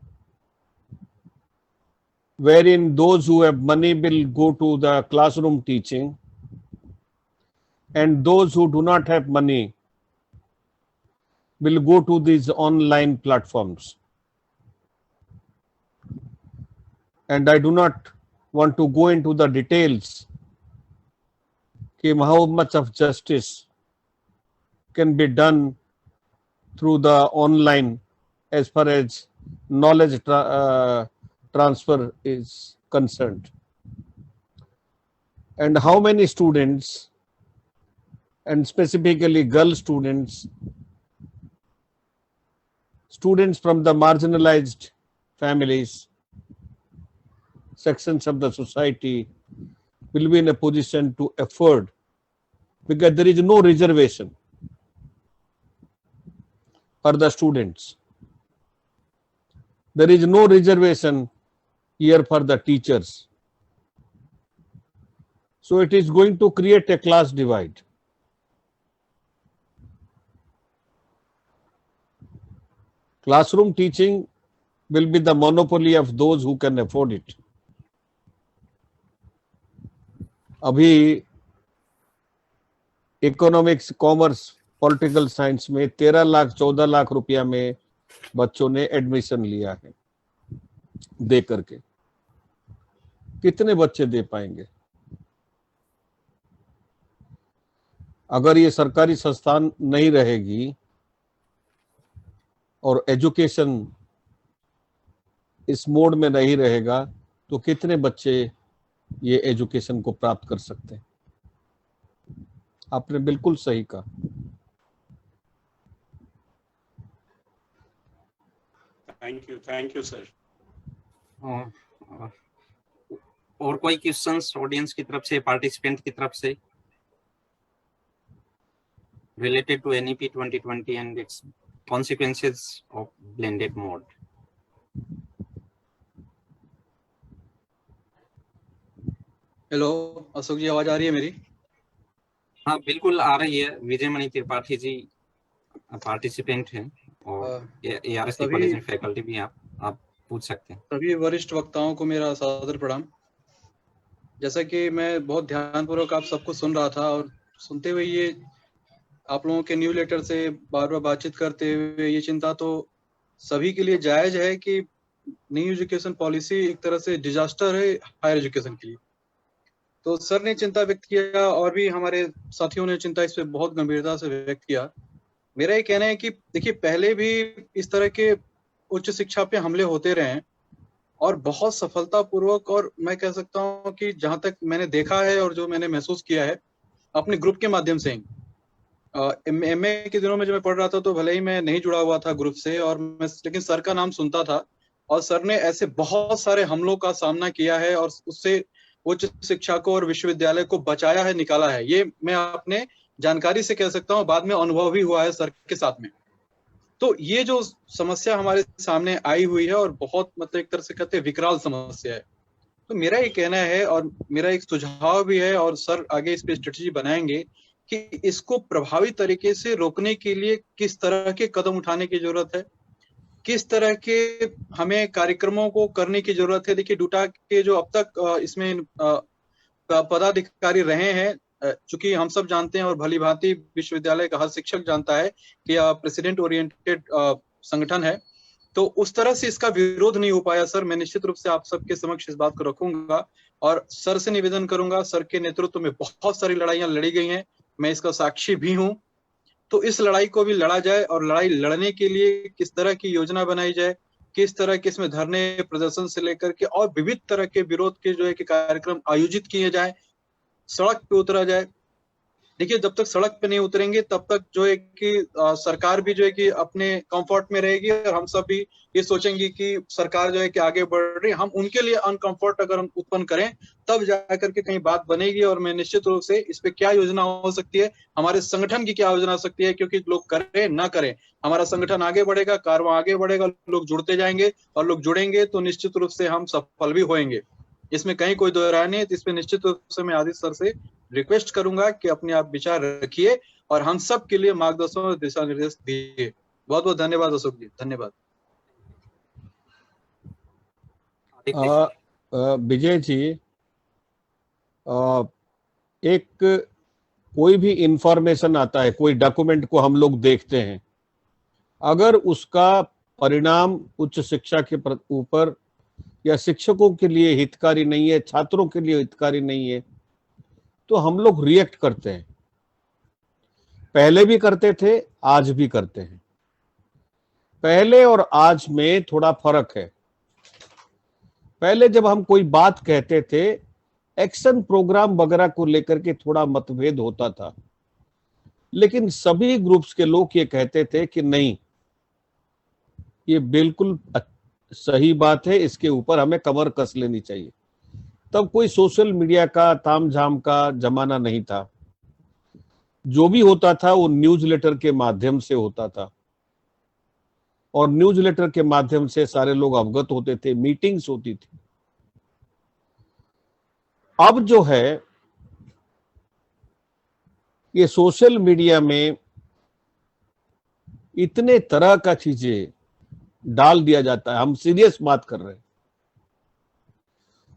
wherein those who have money will go to the classroom teaching, and those who do not have money will go to these online platforms. And I do not want to go into the details कि how much of justice can be done through the online as far as knowledge transfer is concerned, and how many students, and specifically girl students from the marginalized families, sections of the society will be in a position to afford, because there is no reservation for the students. There is no reservation here for the teachers. So it is going to create a class divide. Classroom teaching will be the monopoly of those who can afford it. अभी economics, commerce, political science में 13 लाख 14 लाख रुपया में बच्चों ने admission लिया है दे करके। कितने बच्चे दे पाएंगे? अगर ये सरकारी संस्थान नहीं रहेगी और एजुकेशन इस मोड में नहीं रहेगा तो कितने बच्चे ये एजुकेशन को प्राप्त कर सकते हैं? आपने बिल्कुल सही कहा। Thank you sir. और कोई क्वेश्चंस ऑडियंस की तरफ से, पार्टिसिपेंट की तरफ से related to NEP 2020 and its consequences of blended mode? Hello Ashok ji, आवाज आ रही है मेरी? हाँ बिल्कुल आ रही है। विजय मणि त्रिपाठी जी पार्टिसिपेंट हैं और ARS कॉलेज में फैकल्टी भी आप पूछ सकते हैं। सभी वरिष्ठ वक्ताओं को मेरा सादर प्रणाम। जैसा कि मैं बहुत ध्यानपूर्वक आप सबको सुन रहा था और सुनते हुए ये आप लोगों के न्यू लेटर से बार बार बातचीत करते हुए ये चिंता तो सभी के लिए जायज है कि न्यू एजुकेशन पॉलिसी एक तरह से डिजास्टर है हायर एजुकेशन के लिए। तो सर ने चिंता व्यक्त किया और भी हमारे साथियों ने चिंता इस पे बहुत गंभीरता से व्यक्त किया। मेरा ये कहना है कि देखिए, पहले भी इस तरह के उच्च शिक्षा पे हमले होते रहे हैं और बहुत सफलतापूर्वक, और मैं कह सकता हूँ कि जहां तक मैंने देखा है और जो मैंने महसूस किया है अपने ग्रुप के माध्यम से ही, MA के दिनों में जब मैं पढ़ रहा था तो भले ही मैं नहीं जुड़ा हुआ था ग्रुप से, और मैं लेकिन सर का नाम सुनता था और सर ने ऐसे बहुत सारे हमलों का सामना किया है और उससे उच्च शिक्षा को और विश्वविद्यालय को बचाया है, निकाला है। ये मैं अपने जानकारी से कह सकता हूँ, बाद में अनुभव भी हुआ है सर के साथ में। तो ये जो समस्या हमारे सामने आई हुई है और बहुत मतलब एक तरह से कहते हैं विकराल समस्या है, तो मेरा ये कहना है और मेरा एक सुझाव भी है और सर आगे इस पे स्ट्रेटेजी बनाएंगे कि इसको प्रभावी तरीके से रोकने के लिए किस तरह के कदम उठाने की जरूरत है, किस तरह के हमें कार्यक्रमों को करने की जरूरत है। देखिए, डूटा के जो अब तक इसमें पदाधिकारी रहे हैं, चूंकि हम सब जानते हैं और भली भांति विश्वविद्यालय का हर शिक्षक जानता है कि प्रेसिडेंट ओरिएंटेड संगठन है, तो उस तरह से इसका विरोध नहीं हो पाया। सर, मैं निश्चित रूप से आप सबके समक्ष इस बात को रखूंगा और सर से निवेदन करूंगा। सर के नेतृत्व में बहुत सारी लड़ाइयां लड़ी गई हैं, मैं इसका साक्षी भी हूं। तो इस लड़ाई को भी लड़ा जाए और लड़ाई लड़ने के लिए किस तरह की योजना बनाई जाए, किस तरह के इसमें धरने प्रदर्शन से लेकर के और विविध तरह के विरोध के जो है कि कार्यक्रम आयोजित किए जाए, सड़क पे उतरा जाए। देखिए, जब तक सड़क पे नहीं उतरेंगे तब तक जो है कि सरकार भी जो है कि अपने कंफर्ट में रहेगी और हम सब भी ये सोचेंगे कि सरकार जो है कि आगे बढ़ रही है। हम उनके लिए अनकंफर्ट अगर हम उत्पन्न करें तब जाकर के कहीं बात बनेगी। और मैं निश्चित रूप से इस पे क्या योजना हो सकती है, हमारे संगठन की क्या योजना हो सकती है, क्योंकि लोग करें ना करें हमारा संगठन आगे बढ़ेगा, कारवां आगे बढ़ेगा, लोग जुड़ते जाएंगे और लोग जुड़ेंगे तो निश्चित रूप से हम सफल भी होंगे। इसमें कहीं कोई दो राय नहीं है। इस पे निश्चित रूप से मैं आदित्य सर से रिक्वेस्ट करूंगा कि अपने आप विचार रखिए और हम सब के लिए मार्गदर्शन और दिशा निर्देश दिए। बहुत बहुत धन्यवाद अशोक जी, धन्यवाद। विजय जी, एक कोई भी इंफॉर्मेशन आता है, कोई डॉक्यूमेंट को हम लोग देखते हैं, अगर उसका परिणाम उच्च शिक्षा के ऊपर या शिक्षकों के लिए हितकारी नहीं है, छात्रों के लिए हितकारी नहीं है, तो हम लोग रिएक्ट करते हैं। पहले भी करते थे, आज भी करते हैं। पहले और आज में थोड़ा फर्क है। पहले जब हम कोई बात कहते थे, एक्शन प्रोग्राम वगैरह को लेकर के थोड़ा मतभेद होता था, लेकिन सभी ग्रुप्स के लोग ये कहते थे कि नहीं, ये बिल्कुल सही बात है, इसके ऊपर हमें कमर कस लेनी चाहिए। तब कोई सोशल मीडिया का तामझाम का जमाना नहीं था। जो भी होता था वो न्यूज़लेटर के माध्यम से होता था, और न्यूज़लेटर के माध्यम से सारे लोग अवगत होते थे, मीटिंग्स होती थी। अब जो है ये सोशल मीडिया में इतने तरह का चीजें डाल दिया जाता है, हम सीरियस बात कर रहे हैं,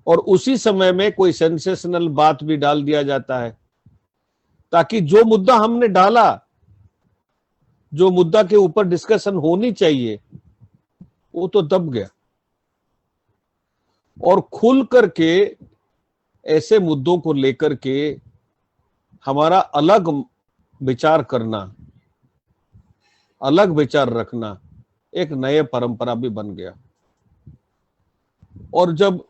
और उसी समय में कोई सेंसेशनल बात भी डाल दिया जाता है, ताकि जो मुद्दा हमने डाला, जो मुद्दा के ऊपर डिस्कशन होनी चाहिए, वो तो दब गया। और खुल करके ऐसे मुद्दों को लेकर के हमारा अलग विचार करना, अलग विचार रखना एक नए परंपरा भी बन गया। और जब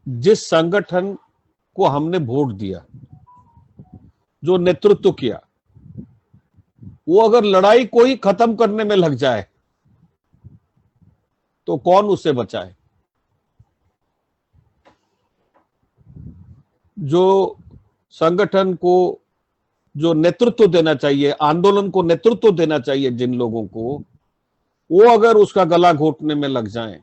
जिस संगठन को हमने वोट दिया, जो नेतृत्व किया, वो अगर लड़ाई कोई खत्म करने में लग जाए तो कौन उसे बचाए? जो संगठन को जो नेतृत्व देना चाहिए, आंदोलन को नेतृत्व देना चाहिए जिन लोगों को, वो अगर उसका गला घोटने में लग जाएं,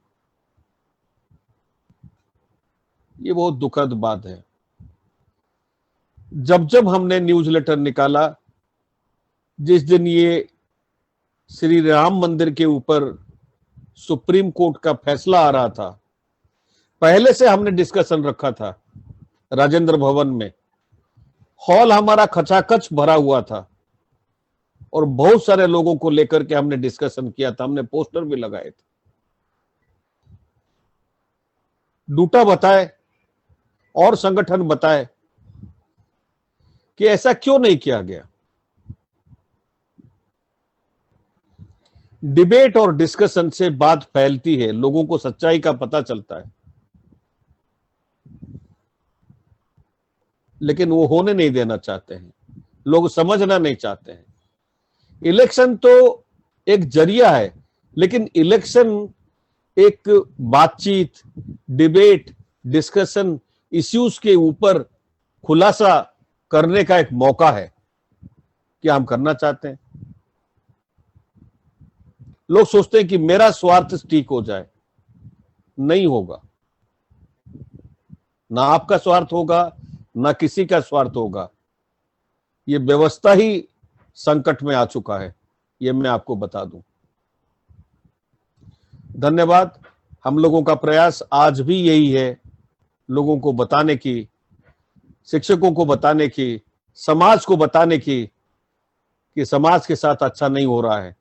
ये बहुत दुखद बात है। जब जब हमने न्यूज़लेटर निकाला, जिस दिन ये श्री राम मंदिर के ऊपर सुप्रीम कोर्ट का फैसला आ रहा था, पहले से हमने डिस्कशन रखा था राजेंद्र भवन में। हॉल हमारा खचाखच भरा हुआ था और बहुत सारे लोगों को लेकर के हमने डिस्कशन किया था, हमने पोस्टर भी लगाए थे। डूटा बताए और संगठन बताए कि ऐसा क्यों नहीं किया गया। डिबेट और डिस्कशन से बात फैलती है, लोगों को सच्चाई का पता चलता है, लेकिन वो होने नहीं देना चाहते हैं, लोग समझना नहीं चाहते हैं। इलेक्शन तो एक जरिया है, लेकिन इलेक्शन एक बातचीत, डिबेट, डिस्कशन, इश्यूज के ऊपर खुलासा करने का एक मौका है कि हम करना चाहते हैं। लोग सोचते हैं कि मेरा स्वार्थ ठीक हो जाए, नहीं होगा। ना आपका स्वार्थ होगा, ना किसी का स्वार्थ होगा। ये व्यवस्था ही संकट में आ चुका है, ये मैं आपको बता दूं। धन्यवाद। हम लोगों का प्रयास आज भी यही है, लोगों को बताने की, शिक्षकों को बताने की, समाज को बताने की कि समाज के साथ अच्छा नहीं हो रहा है।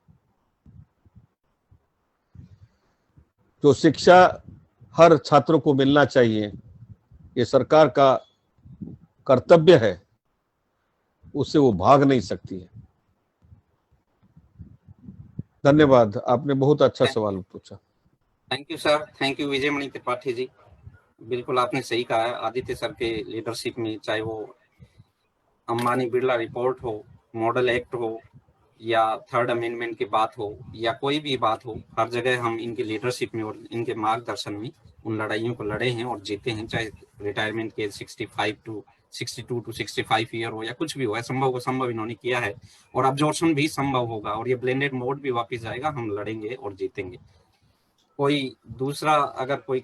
जो शिक्षा हर छात्र को मिलना चाहिए, ये सरकार का कर्तव्य है, उससे वो भाग नहीं सकती है। धन्यवाद, आपने बहुत अच्छा सवाल पूछा। Thank you sir, thank you Vijay Mani Tripathi ji. बिल्कुल आपने सही कहा है, आदित्य सर के लीडरशिप में, चाहे वो अंबानी बिरला रिपोर्ट हो, मॉडल एक्ट हो, या थर्ड अमेंडमेंट की बात हो, या कोई भी बात हो, हर जगह हम इनके लीडरशिप में और इनके मार्गदर्शन में उन लड़ाइयों को लड़े हैं और जीते हैं। चाहे रिटायरमेंट के 62 टू 65 ईयर हो या कुछ भी हो, असंभव को संभव इन्होंने किया है, और अब्जॉर्प्शन भी संभव होगा, और ये ब्लेंडेड मोड भी वापस आएगा। हम लड़ेंगे और जीतेंगे। कोई दूसरा अगर कोई